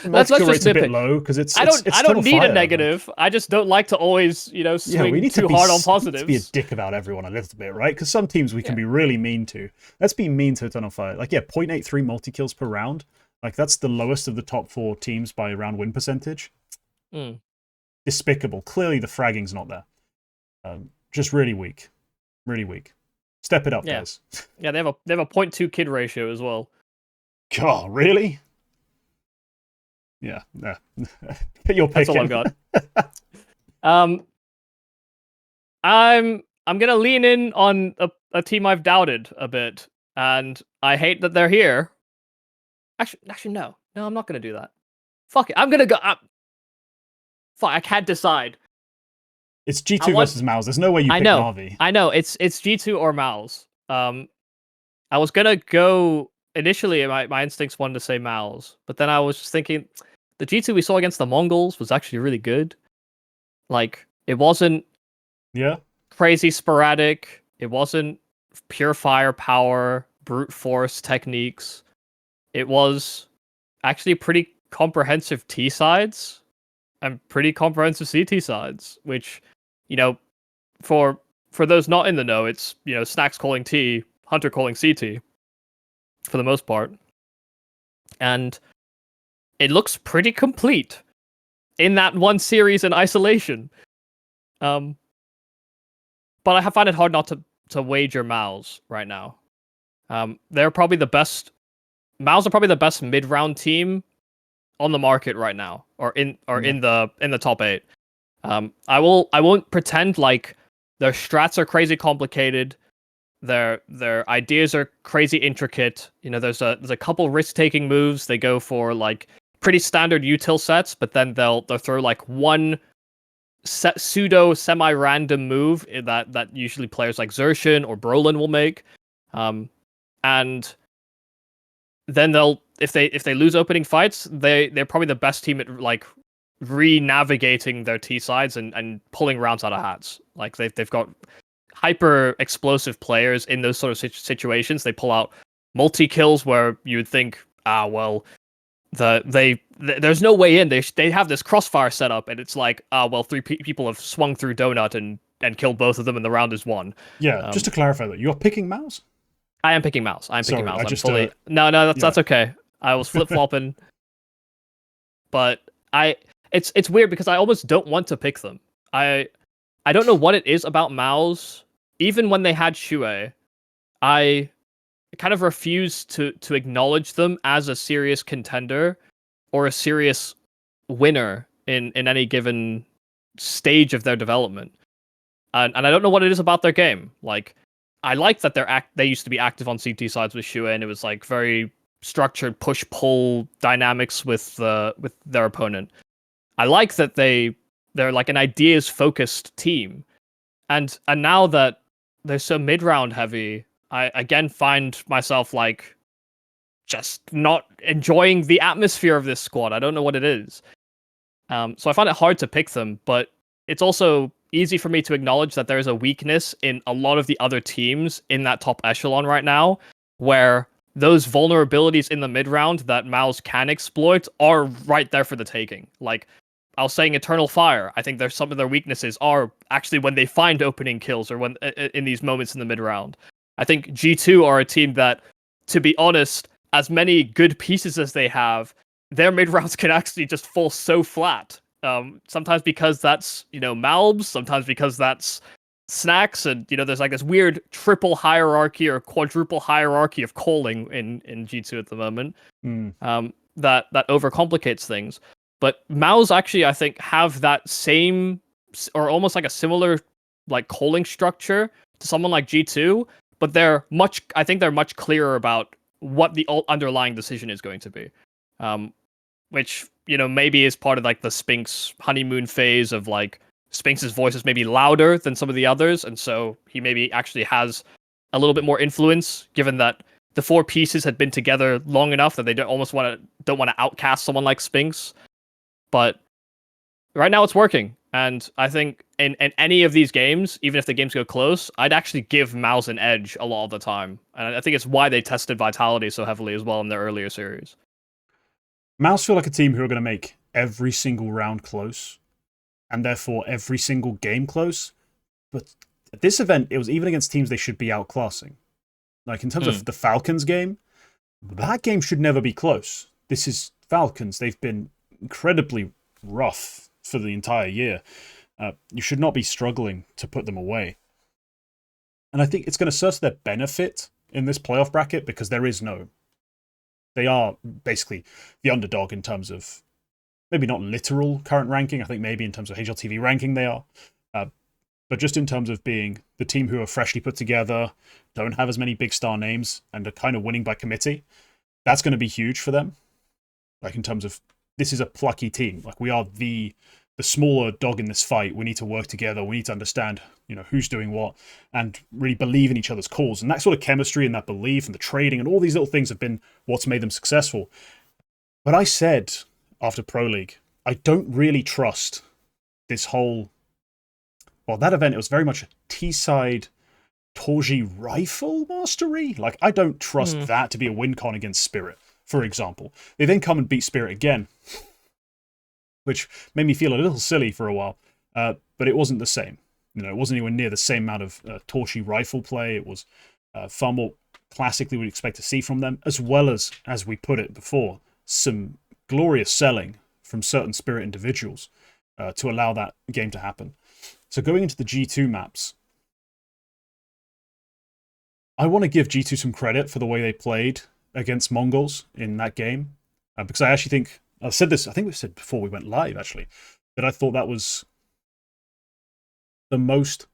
Let's rate's just a bit low because I don't need a negative. I just don't like to always, you know, swing too hard on positives. We need to be a dick about everyone a little bit, right? Because some teams we can be really mean to. Let's be mean to Eternal Fire. Like, 0.83 multi-kills per round. Like, that's the lowest of the top 4 teams by round win percentage. Despicable. Clearly the fragging's not there. Just really weak. Really weak. Step it up, guys. Yeah, they have a 0.2 kid ratio as well. God, really? Yeah. You're picking. That's all I've got. I'm gonna lean in on a team I've doubted a bit, and I hate that they're here. Actually, no, I'm not gonna do that. Fuck it, I'm gonna go. Fuck, I can't decide. It's G2 versus MOUZ. There's no way you pick Na'Vi. I know. It's G2 or MOUZ. I was gonna go initially my instincts wanted to say MOUZ, but then I was just thinking the G2 we saw against the Mongols was actually really good. Like it wasn't Yeah. crazy sporadic. It wasn't pure firepower, brute force techniques. It was actually pretty comprehensive T sides and pretty comprehensive CT sides, which, you know, for those not in the know, it's, you know, Snacks calling T, Hunter calling CT for the most part. And it looks pretty complete in that one series in isolation. But I find it hard not to wager MOUZ right now. They're probably the best. MOUZ are probably the best mid-round team on the market right now, or in the top 8. I won't pretend like their strats are crazy complicated. Their ideas are crazy intricate. You know, there's a couple risk-taking moves. They go for like pretty standard util sets, but then they'll throw like one pseudo semi-random move that usually players like Xerxian or Brolin will make, and then if they lose opening fights, they're probably the best team at like re-navigating their T sides and pulling rounds out of hats. Like they've got hyper explosive players in those sort of situations. They pull out multi kills where you would think, well, there's no way in. They have this crossfire setup, and it's like, well, three people have swung through Donut and killed both of them, and the round is won. Yeah, just to clarify that, you're picking MOUZ? I am picking MOUZ. I'm picking Sorry, MOUZ. I just, fully... No, that's okay. I was flip flopping, but it's weird because I almost don't want to pick them. I don't know what it is about MOUZ. Even when they had Shuei, I kind of refuse to acknowledge them as a serious contender or a serious winner in any given stage of their development. And I don't know what it is about their game. Like, I like that they used to be active on CT sides with Shuei, and it was like very structured push pull dynamics with their opponent. I like that they're like an ideas focused team, and now that they're so mid round heavy, I again find myself like just not enjoying the atmosphere of this squad. I don't know what it is. So I find it hard to pick them, but it's also easy for me to acknowledge that there is a weakness in a lot of the other teams in that top echelon right now, where those vulnerabilities in the mid round that MOUZ can exploit are right there for the taking. Like, I was saying Eternal Fire, I think there's some of their weaknesses are actually when they find opening kills or when in these moments in the mid round. I think G2 are a team that, to be honest, as many good pieces as they have, their mid rounds can actually just fall so flat. Sometimes because that's, you know, MOUZ, sometimes because that's Snacks, and, you know, there's like this weird triple hierarchy or quadruple hierarchy of calling in G2 at the moment. That overcomplicates things. But MOUZ actually, I think, have that same or almost like a similar like calling structure to someone like G2, but I think they're much clearer about what the underlying decision is going to be. Which, you know, maybe is part of like the Spinks honeymoon phase of like Spinks' voice is maybe louder than some of the others, and so he maybe actually has a little bit more influence, given that the four pieces had been together long enough that they don't want to outcast someone like Spinks. But right now it's working, and I think in any of these games, even if the games go close, I'd actually give MOUZ an edge a lot of the time, and I think it's why they tested Vitality so heavily as well in their earlier series. MOUZ feel like a team who are going to make every single round close, and therefore every single game close. But at this event, it was even against teams they should be outclassing. Like in terms of the Falcons game, that game should never be close. This is Falcons. They've been incredibly rough for the entire year. You should not be struggling to put them away. And I think it's going to serve to their benefit in this playoff bracket because they are basically the underdog in terms of maybe not literal current ranking. I think maybe in terms of HLTV ranking they are. But just in terms of being the team who are freshly put together, don't have as many big star names, and are kind of winning by committee, that's going to be huge for them. Like in terms of, this is a plucky team. Like we are the the smaller dog in this fight. We need to work together. We need to understand, who's doing what, and really believe in each other's cause. And that sort of chemistry and that belief and the trading and all these little things have been what's made them successful. But I said after Pro League, I don't really trust this whole. Well, that event, it was very much a T-side Torji rifle mastery. Like, I don't trust that to be a win con against Spirit, for example. They then come and beat Spirit again, which made me feel a little silly for a while. But it wasn't the same. It wasn't anywhere near the same amount of Torshi rifle play. It was far more classically we'd expect to see from them, as well as we put it before, some glorious selling from certain Spirit individuals to allow that game to happen. So going into the G2 maps, I want to give G2 some credit for the way they played against Mongols in that game, because I actually think, I said this, I think we said before we went live actually, that I thought that was the most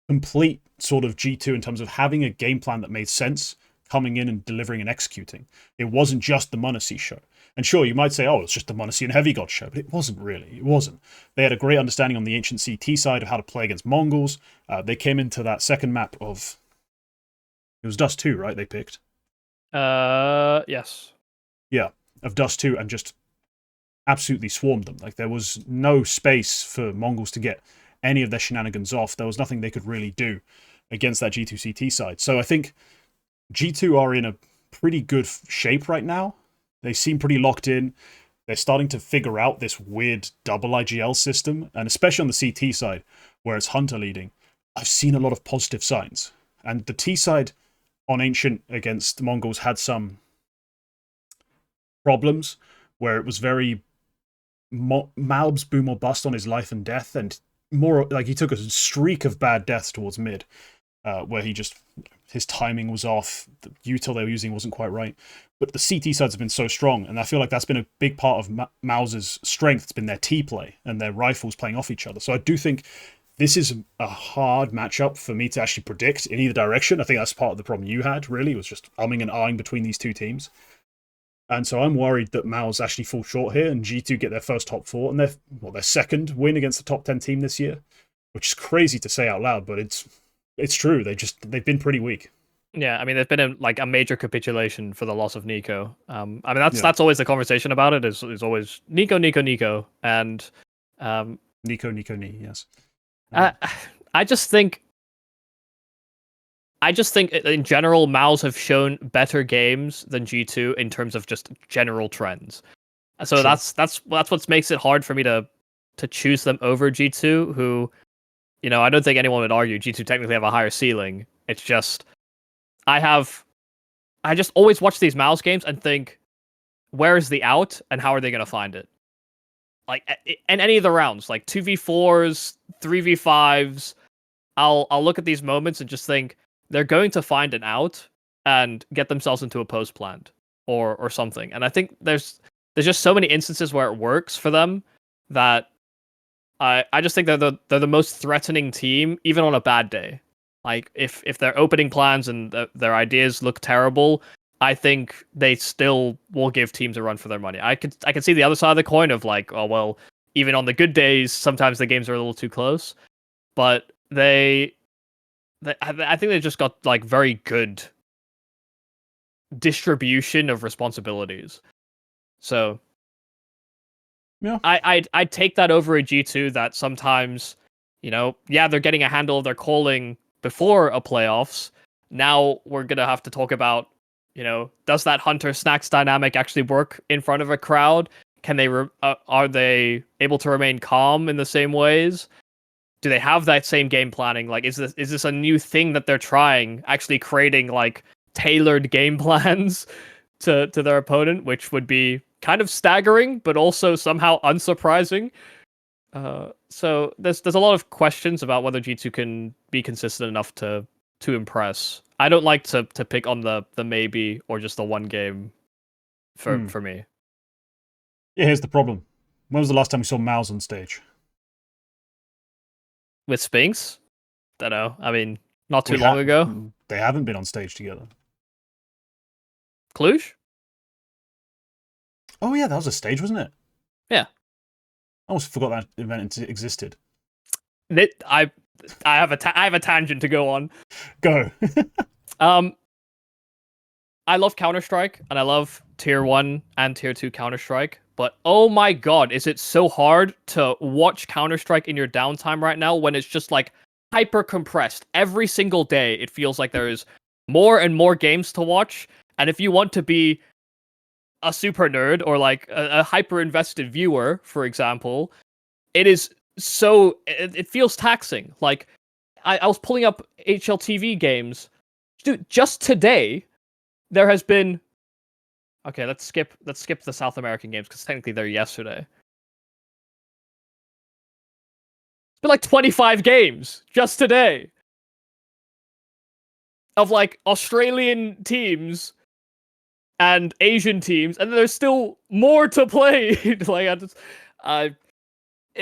complete sort of G2 in terms of having a game plan that made sense, coming in and delivering and executing. It wasn't just the Munacy show. And sure, you might say, oh, it's just the Munacy and Heavy God show, but it wasn't really. It wasn't. They had a great understanding on the Ancient CT side of how to play against Mongols. They came into that second map of... It was Dust 2, right, they picked? Yes. Yeah, of Dust 2, and just absolutely swarmed them. Like, there was no space for Mongols to get any of their shenanigans off. There was nothing they could really do against that G2 CT side. So I think G2 are in a pretty good shape right now. They seem pretty locked in. They're starting to figure out this weird double IGL system, and especially on the CT side, where it's Hunter leading, I've seen a lot of positive signs. And the T side on Ancient against Mongols had some problems, where it was very MOUZ boom or bust on his life and death, and more like he took a streak of bad deaths towards mid, where his timing was off, the util they were using wasn't quite right. But the CT sides have been so strong, and I feel like that's been a big part of MOUZ's strength. It's been their T play and their rifles playing off each other. So I do think this is a hard matchup for me to actually predict in either direction. I think that's part of the problem you had, really, was just umming and ahhing between these two teams. And so I'm worried that MOUZ actually fall short here, and G2 get their first top 4, and their second win against the top 10 team this year, which is crazy to say out loud, but it's true. They've been pretty weak. Yeah, I mean, there's been a major capitulation for the loss of Nico. I mean, that's always the conversation about it. Is always Nico, and Nico, yes. I just think in general, MOUZ have shown better games than G2 in terms of just general trends. So sure. that's what makes it hard for me to choose them over G2, who, I don't think anyone would argue G2 technically have a higher ceiling. It's just I just always watch these MOUZ games and think, where is the out and how are they going to find it? Like, in any of the rounds, like 2v4s, 3v5s, I'll look at these moments and just think, they're going to find an out and get themselves into a post plant or something. And I think there's just so many instances where it works for them that I just think they're the most threatening team, even on a bad day. Like, if their opening plans and their ideas look terrible, I think they still will give teams a run for their money. I could see the other side of the coin of like, oh well, even on the good days, sometimes the games are a little too close. But I think they just got like very good distribution of responsibilities. So yeah, I'd take that over a G2 that sometimes, they're getting a handle of their calling before a playoffs. Now we're gonna have to talk about, does that Hunter Snacks dynamic actually work in front of a crowd? Can they are they able to remain calm in the same ways? Do they have that same game planning? Like, is this a new thing that they're trying, actually creating like tailored game plans to their opponent, which would be kind of staggering, but also somehow unsurprising. So there's a lot of questions about whether G2 can be consistent enough to impress. I don't like to pick on the maybe or just the one game for me. Yeah, here's the problem. When was the last time we saw MOUZ on stage? With Spinks? Don't know. I mean, not too long ago. They haven't been on stage together. Cluj? Oh yeah, that was a stage, wasn't it? Yeah. almost forgot that event existed. I have a tangent to go on. Go. Um, I love Counter-Strike, and I love Tier 1 and Tier 2 Counter-Strike, but oh my god, is it so hard to watch Counter-Strike in your downtime right now when it's just like hyper compressed. Every single day, it feels like there is more and more games to watch, and if you want to be a super nerd or like a hyper invested viewer, for example, it is it feels taxing. Like, I was pulling up HLTV games. Dude, just today, there has been. Okay, let's skip the South American games because technically they're yesterday. It's been like 25 games just today of like Australian teams and Asian teams, and there's still more to play. Like,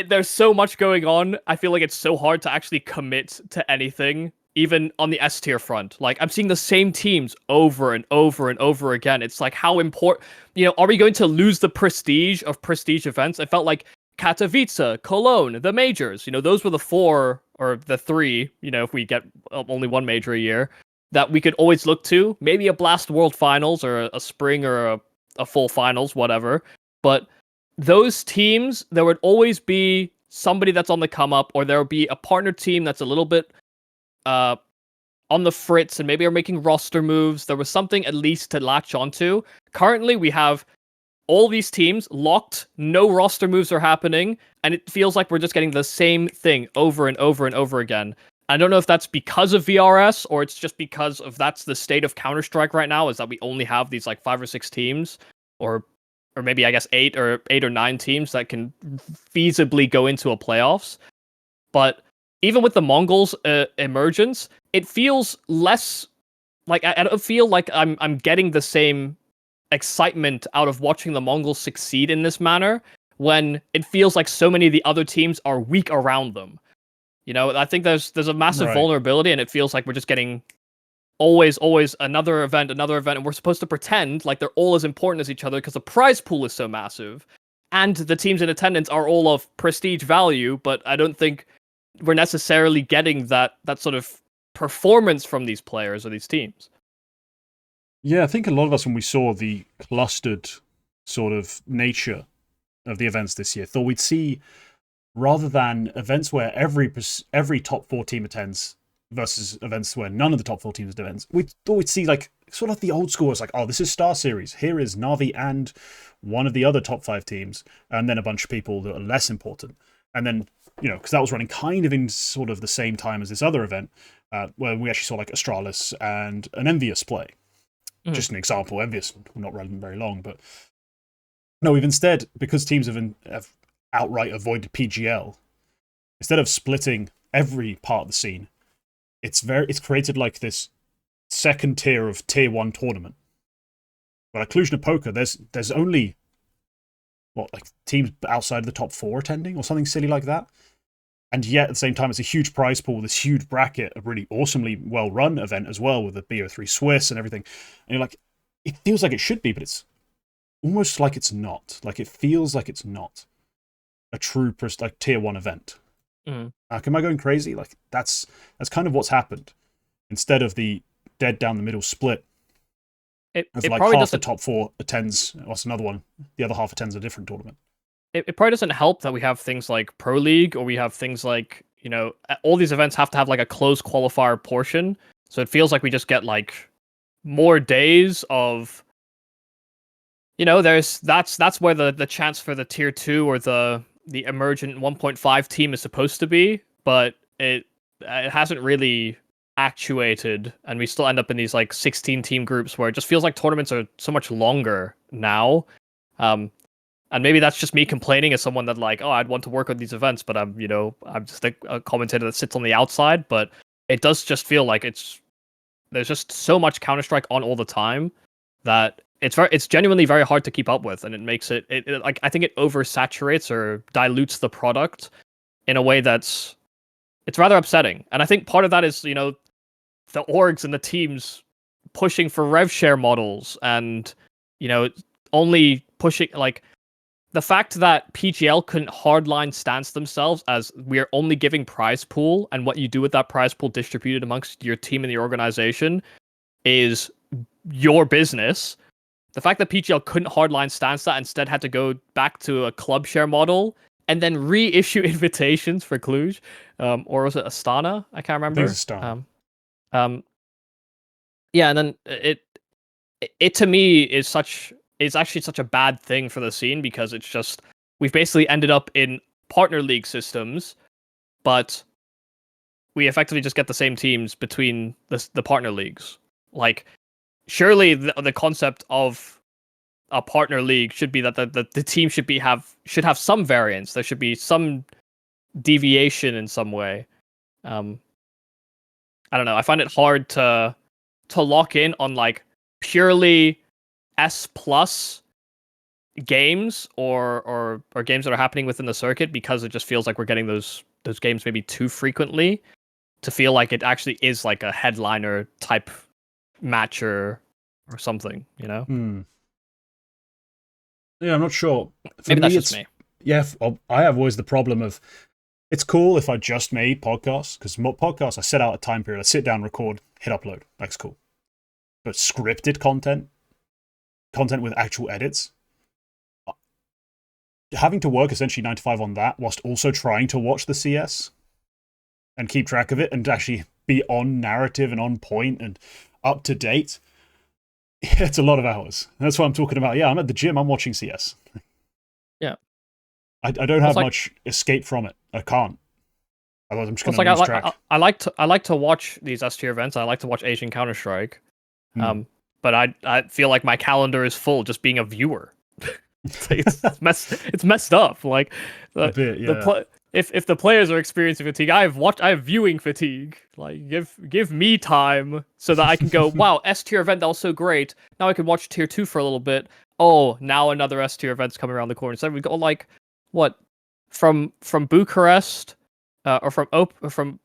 there's so much going on. I feel like it's so hard to actually commit to anything, even on the S tier front. Like, I'm seeing the same teams over and over and over again. It's like, how important, are we going to lose the prestige of prestige events? I felt like Katowice, Cologne, the majors, those were the four or the three, if we get only one major a year, that we could always look to. Maybe a Blast World Finals or a spring or a full finals, whatever. But those teams, there would always be somebody that's on the come up, or there would be a partner team that's a little bit on the fritz and maybe are making roster moves. There was something at least to latch onto. Currently, we have all these teams locked, no roster moves are happening, and it feels like we're just getting the same thing over and over and over again. I don't know if that's because of VRS or it's just because of that's the state of Counter-Strike right now, is that we only have these like 5 or 6 teams, or maybe I guess 8 or 9 teams that can feasibly go into a playoffs. But even with the Mongols emergence, it feels less like I don't feel like I'm getting the same excitement out of watching the Mongols succeed in this manner when it feels like so many of the other teams are weak around them. I think there's a massive vulnerability, and it feels like we're just getting always another event, and we're supposed to pretend like they're all as important as each other because the prize pool is so massive, and the teams in attendance are all of prestige value, but I don't think we're necessarily getting that sort of performance from these players or these teams. Yeah, I think a lot of us, when we saw the clustered sort of nature of the events this year, thought we'd see, rather than events where every top 4 team attends versus events where none of the top 4 teams attend, we thought we'd see like sort of the old school. It's like, oh, this is Star Series. Here is Na'Vi and one of the other top 5 teams, and then a bunch of people that are less important. And then, because that was running kind of in sort of the same time as this other event, where we actually saw like Astralis and an Envious play. Just an example. Envious not running very long, but no, we've instead, because teams have outright avoided PGL, instead of splitting every part of the scene, it's created like this second tier of tier 1 tournament. But at Cluj-Napoca, there's only like teams outside of the top 4 attending or something silly like that. And yet at the same time, it's a huge prize pool, this huge bracket, a really awesomely well run event as well, with the BO3 Swiss and everything. And you're like, it feels like it should be, but it's almost like it's not. Like, it feels like it's not a true like tier 1 event. Am I going crazy? Like, that's kind of what's happened. Instead of the dead down the middle split, it like half the top 4 attends. What's another one? The other half attends a different tournament. It probably doesn't help that we have things like Pro League, or we have things like, all these events have to have like a closed qualifier portion. So it feels like we just get like more days of, that's where the chance for the tier 2 or the emergent 1.5 team is supposed to be, but it hasn't really actuated, and we still end up in these like 16 team groups where it just feels like tournaments are so much longer now. And maybe that's just me complaining as someone that like, oh, I'd want to work on these events, but I'm just a commentator that sits on the outside. But it does just feel like there's just so much Counter-Strike on all the time that it's genuinely very hard to keep up with, and it makes it like, I think it oversaturates or dilutes the product in a way it's rather upsetting. And I think part of that is, the orgs and the teams pushing for rev share models, and only pushing like the fact that PGL couldn't hardline stance themselves as we're only giving prize pool, and what you do with that prize pool distributed amongst your team and the organization is your business. The fact that PGL couldn't hardline stance that, instead had to go back to a club share model and then reissue invitations for Cluj, or was it Astana? I can't remember. This is Astana. Yeah, and then it to me is actually such a bad thing for the scene, because it's just, we've basically ended up in partner league systems, but we effectively just get the same teams between the partner leagues. Like, surely the concept of a partner league should be that the team should have some variance. There should be some deviation in some way. I don't know. I find it hard to lock in on like purely S plus games or games that are happening within the circuit, because it just feels like we're getting those games maybe too frequently to feel like it actually is like a headliner type match or something, you know? Yeah, I'm not sure. For maybe me, that's just me. Yeah, I have always the problem of, it's cool if I just made podcasts, because podcasts, I set out a time period, I sit down, record, hit upload. That's cool. But scripted content with actual edits, having to work essentially 9 to 5 on that, whilst also trying to watch the CS and keep track of it and actually be on narrative and on point and up to date, it's a lot of hours. That's what I'm talking about. Yeah, I'm at the gym, I'm watching CS. Yeah. I don't have much escape from it. I can't. Otherwise, I'm just going to lose track. I like to watch these S tier events. I like to watch Asian Counter-Strike. But I feel like my calendar is full just being a viewer. it's messed up. Like a bit, yeah. If the players are experiencing fatigue, I have viewing fatigue. Like, give me time so that I can go, wow, S tier event, that was so great. Now I can watch tier 2 for a little bit. Oh, now another S tier event's coming around the corner. So we go like, what, from Bucharest, or from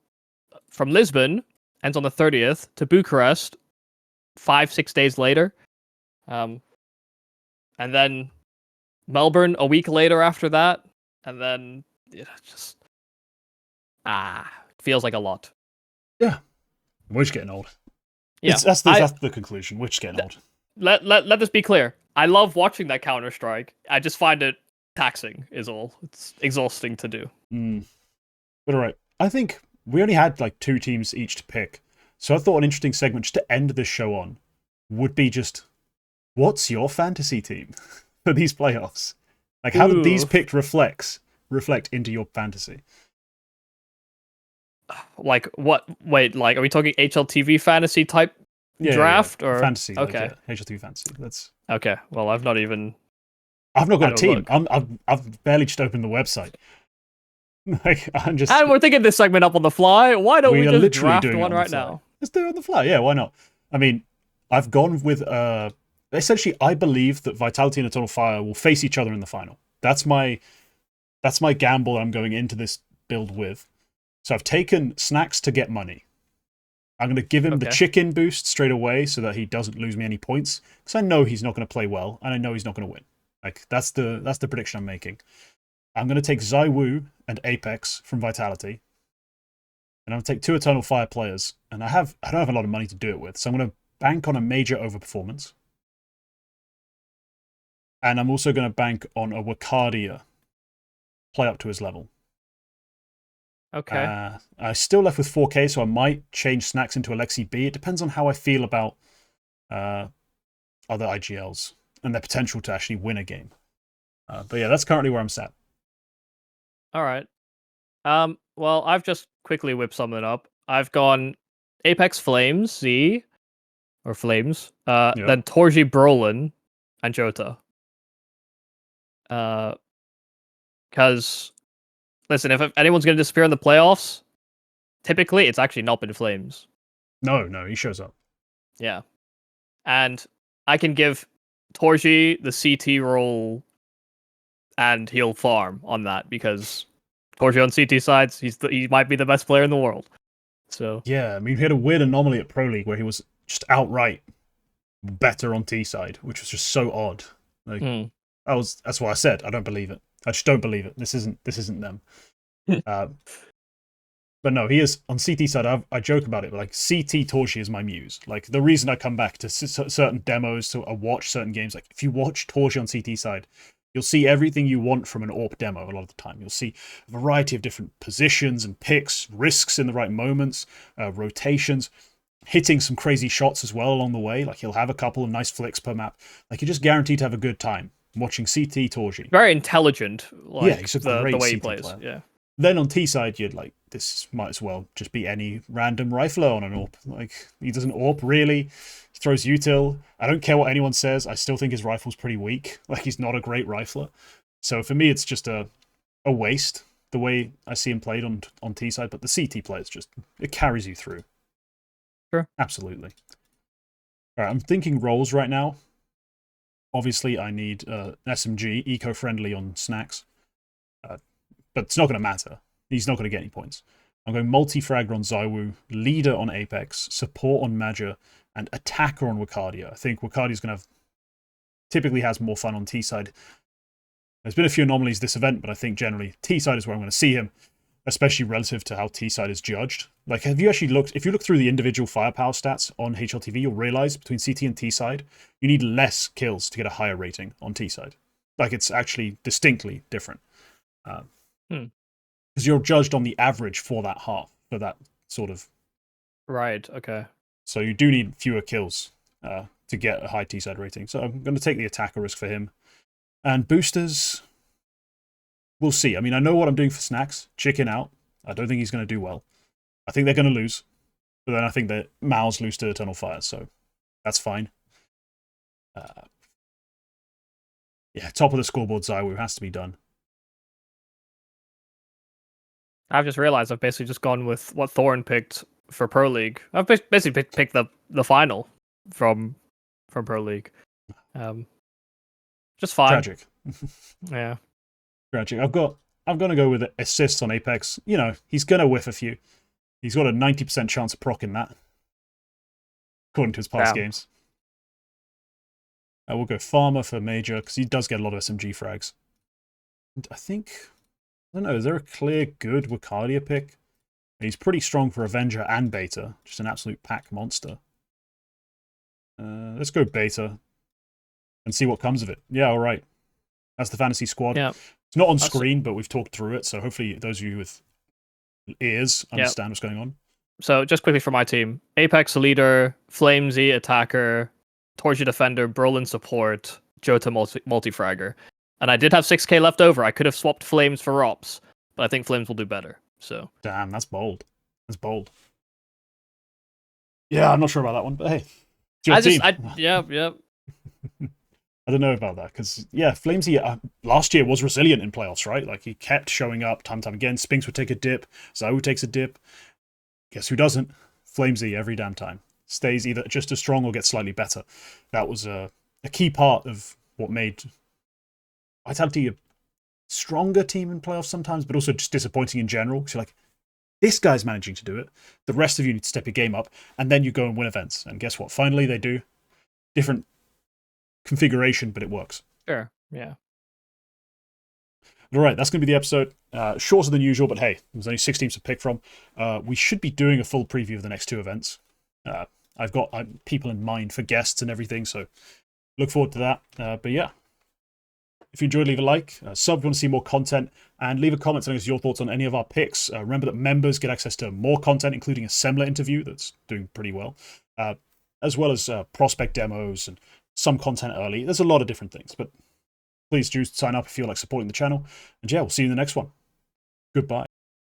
Lisbon, ends on the 30th, to Bucharest 5-6 days later, and then Melbourne a week later after that, and then just feels like a lot. Yeah, we're just getting old. Yeah, that's the conclusion. We're just getting old. Let this be clear. I love watching that Counter-Strike. I just find it taxing, is all. It's exhausting to do. But all right, I think we only had like 2 teams each to pick. So I thought an interesting segment just to end this show on would be just, what's your fantasy team for these playoffs? Like, how did these picked reflect into your fantasy? Like, what? Wait, like, are we talking HLTV fantasy type draft? Or fantasy? Okay, like, HLTV fantasy. That's okay. Well, I've not got a team. I've barely just opened the website. Like, and we're thinking this segment up on the fly. Why don't we just draft one right now? Let's do it on the fly. Yeah, why not? I mean, I've gone with essentially, I believe that Vitality and Eternal Fire will face each other in the final. That's my gamble I'm going into this build with. So I've taken Snacks to get money. I'm going to give him the chicken boost straight away so that he doesn't lose me any points, because I know he's not going to play well and I know he's not going to win. Like, that's the prediction I'm making. I'm going to take ZywOo and Apex from Vitality. And I'm going to take 2 Eternal Fire players. And I don't have a lot of money to do it with, so I'm going to bank on a major overperformance. And I'm also going to bank on a Wakadia play up to his level. Okay. I'm still left with 4K, so I might change Snacks into Alexi B. It depends on how I feel about other IGLs and their potential to actually win a game. But yeah, that's currently where I'm sat. All right. Well, I've just quickly whipped something up. I've gone Apex Flames, Z, or Flames, then Torji Brolin, and Jota. Because, listen, if anyone's going to disappear in the playoffs, typically it's actually not been Flames. No, he shows up. Yeah. And I can give Torji the CT role, and he'll farm on that, because Torji on CT sides, he might be the best player in the world. So yeah, I mean, he had a weird anomaly at Pro League where he was just outright better on T side, which was just so odd. Like, That's what I said. I don't believe it. I just don't believe it. This isn't them. uh, but no, he is on CT side. I joke about it, but like CT Torchi is my muse. Like the reason I come back to certain demos to watch certain games. Like if you watch Torchi on CT side, you'll see everything you want from an AWP demo a lot of the time. You'll see a variety of different positions and picks, risks in the right moments, rotations, hitting some crazy shots as well along the way. Like he'll have a couple of nice flicks per map. Like you're just guaranteed to have a good time watching CT Torchi. Very intelligent, like Yeah, he's a the great way he CT plays. player. Yeah. Then on T side, you'd like, this might as well just be any random rifler on an AWP. Like, he doesn't AWP really. He throws util. I don't care what anyone says. I still think his rifle's pretty weak. Like, he's not a great rifler. So for me, it's just a waste, the way I see him played on T side. But the CT play is just, it carries you through. Sure. Absolutely. All right, I'm thinking roles right now. Obviously, I need SMG, eco-friendly on snacks. But it's not going to matter. He's not going to get any points. I'm going multi-fragger on Zywoo, leader on Apex, support on Major, and attacker on Wakadia. I think Wakadia's going to typically has more fun on T side. There's been a few anomalies this event, but I think generally T side is where I'm going to see him, especially relative to how T side is judged. Like, have you actually looked? If you look through the individual firepower stats on HLTV, you'll realize between CT and T side, you need less kills to get a higher rating on T side. Like, it's actually distinctly different. Because you're judged on the average for that half, for that sort of. Right. Okay. So you do need fewer kills to get a high T-side rating. So I'm going to take the attacker risk for him. And boosters, we'll see. I mean, I know what I'm doing for snacks. Chicken out. I don't think he's going to do well. I think they're going to lose. But then I think that MOUZ lose to Eternal Fire, so that's fine. Yeah, top of the scoreboard, Zywoo has to be done. I've just realized I've basically just gone with what Thorn picked for Pro League. I've basically picked the final from Pro League. Just fine. Tragic. Yeah. Tragic. I'm going to go with assists on Apex. You know, he's going to whiff a few. He's got a 90% chance of proccing that, according to his past games. We'll go Farmer for Major, because he does get a lot of SMG frags. And I don't know, is there a clear good Wakadia pick? He's pretty strong for Avenger and Beta, just an absolute pack monster. Let's go Beta and see what comes of it. Yeah, all right. That's the fantasy squad. Yeah. It's not on screen, but we've talked through it, so hopefully those of you with ears understand what's going on. So just quickly for my team: Apex leader, Flamesy attacker, Torchy defender, Brolin support, Jota multi-fragger. And I did have 6k left over. I could have swapped Flames for Ops, but I think Flames will do better. So damn, that's bold. That's bold. Yeah, I'm not sure about that one, but hey, it's your team. Yep. I don't know about that, because, yeah, Flamesy last year was resilient in playoffs, right? Like, he kept showing up time and time again. Spinks would take a dip. Zywoo takes a dip. Guess who doesn't? Flamesy every damn time. Stays either just as strong or gets slightly better. That was a key part of what made Vitality a stronger team in playoffs sometimes, but also just disappointing in general. Because you're like, this guy's managing to do it. The rest of you need to step your game up, and then you go and win events. And guess what? Finally, they do. Different configuration, but it works. Sure, yeah. All right, that's going to be the episode. Shorter than usual, but hey, there's only 6 teams to pick from. We should be doing a full preview of the next 2 events. I've got people in mind for guests and everything, so look forward to that. But yeah, if you enjoyed, leave a like, sub if you want to see more content, and leave a comment telling us your thoughts on any of our picks. Remember that members get access to more content, including a Semmler interview that's doing pretty well, as well as prospect demos and some content early. There's a lot of different things, but please do sign up if you feel like supporting the channel. And yeah, we'll see you in the next one. Goodbye.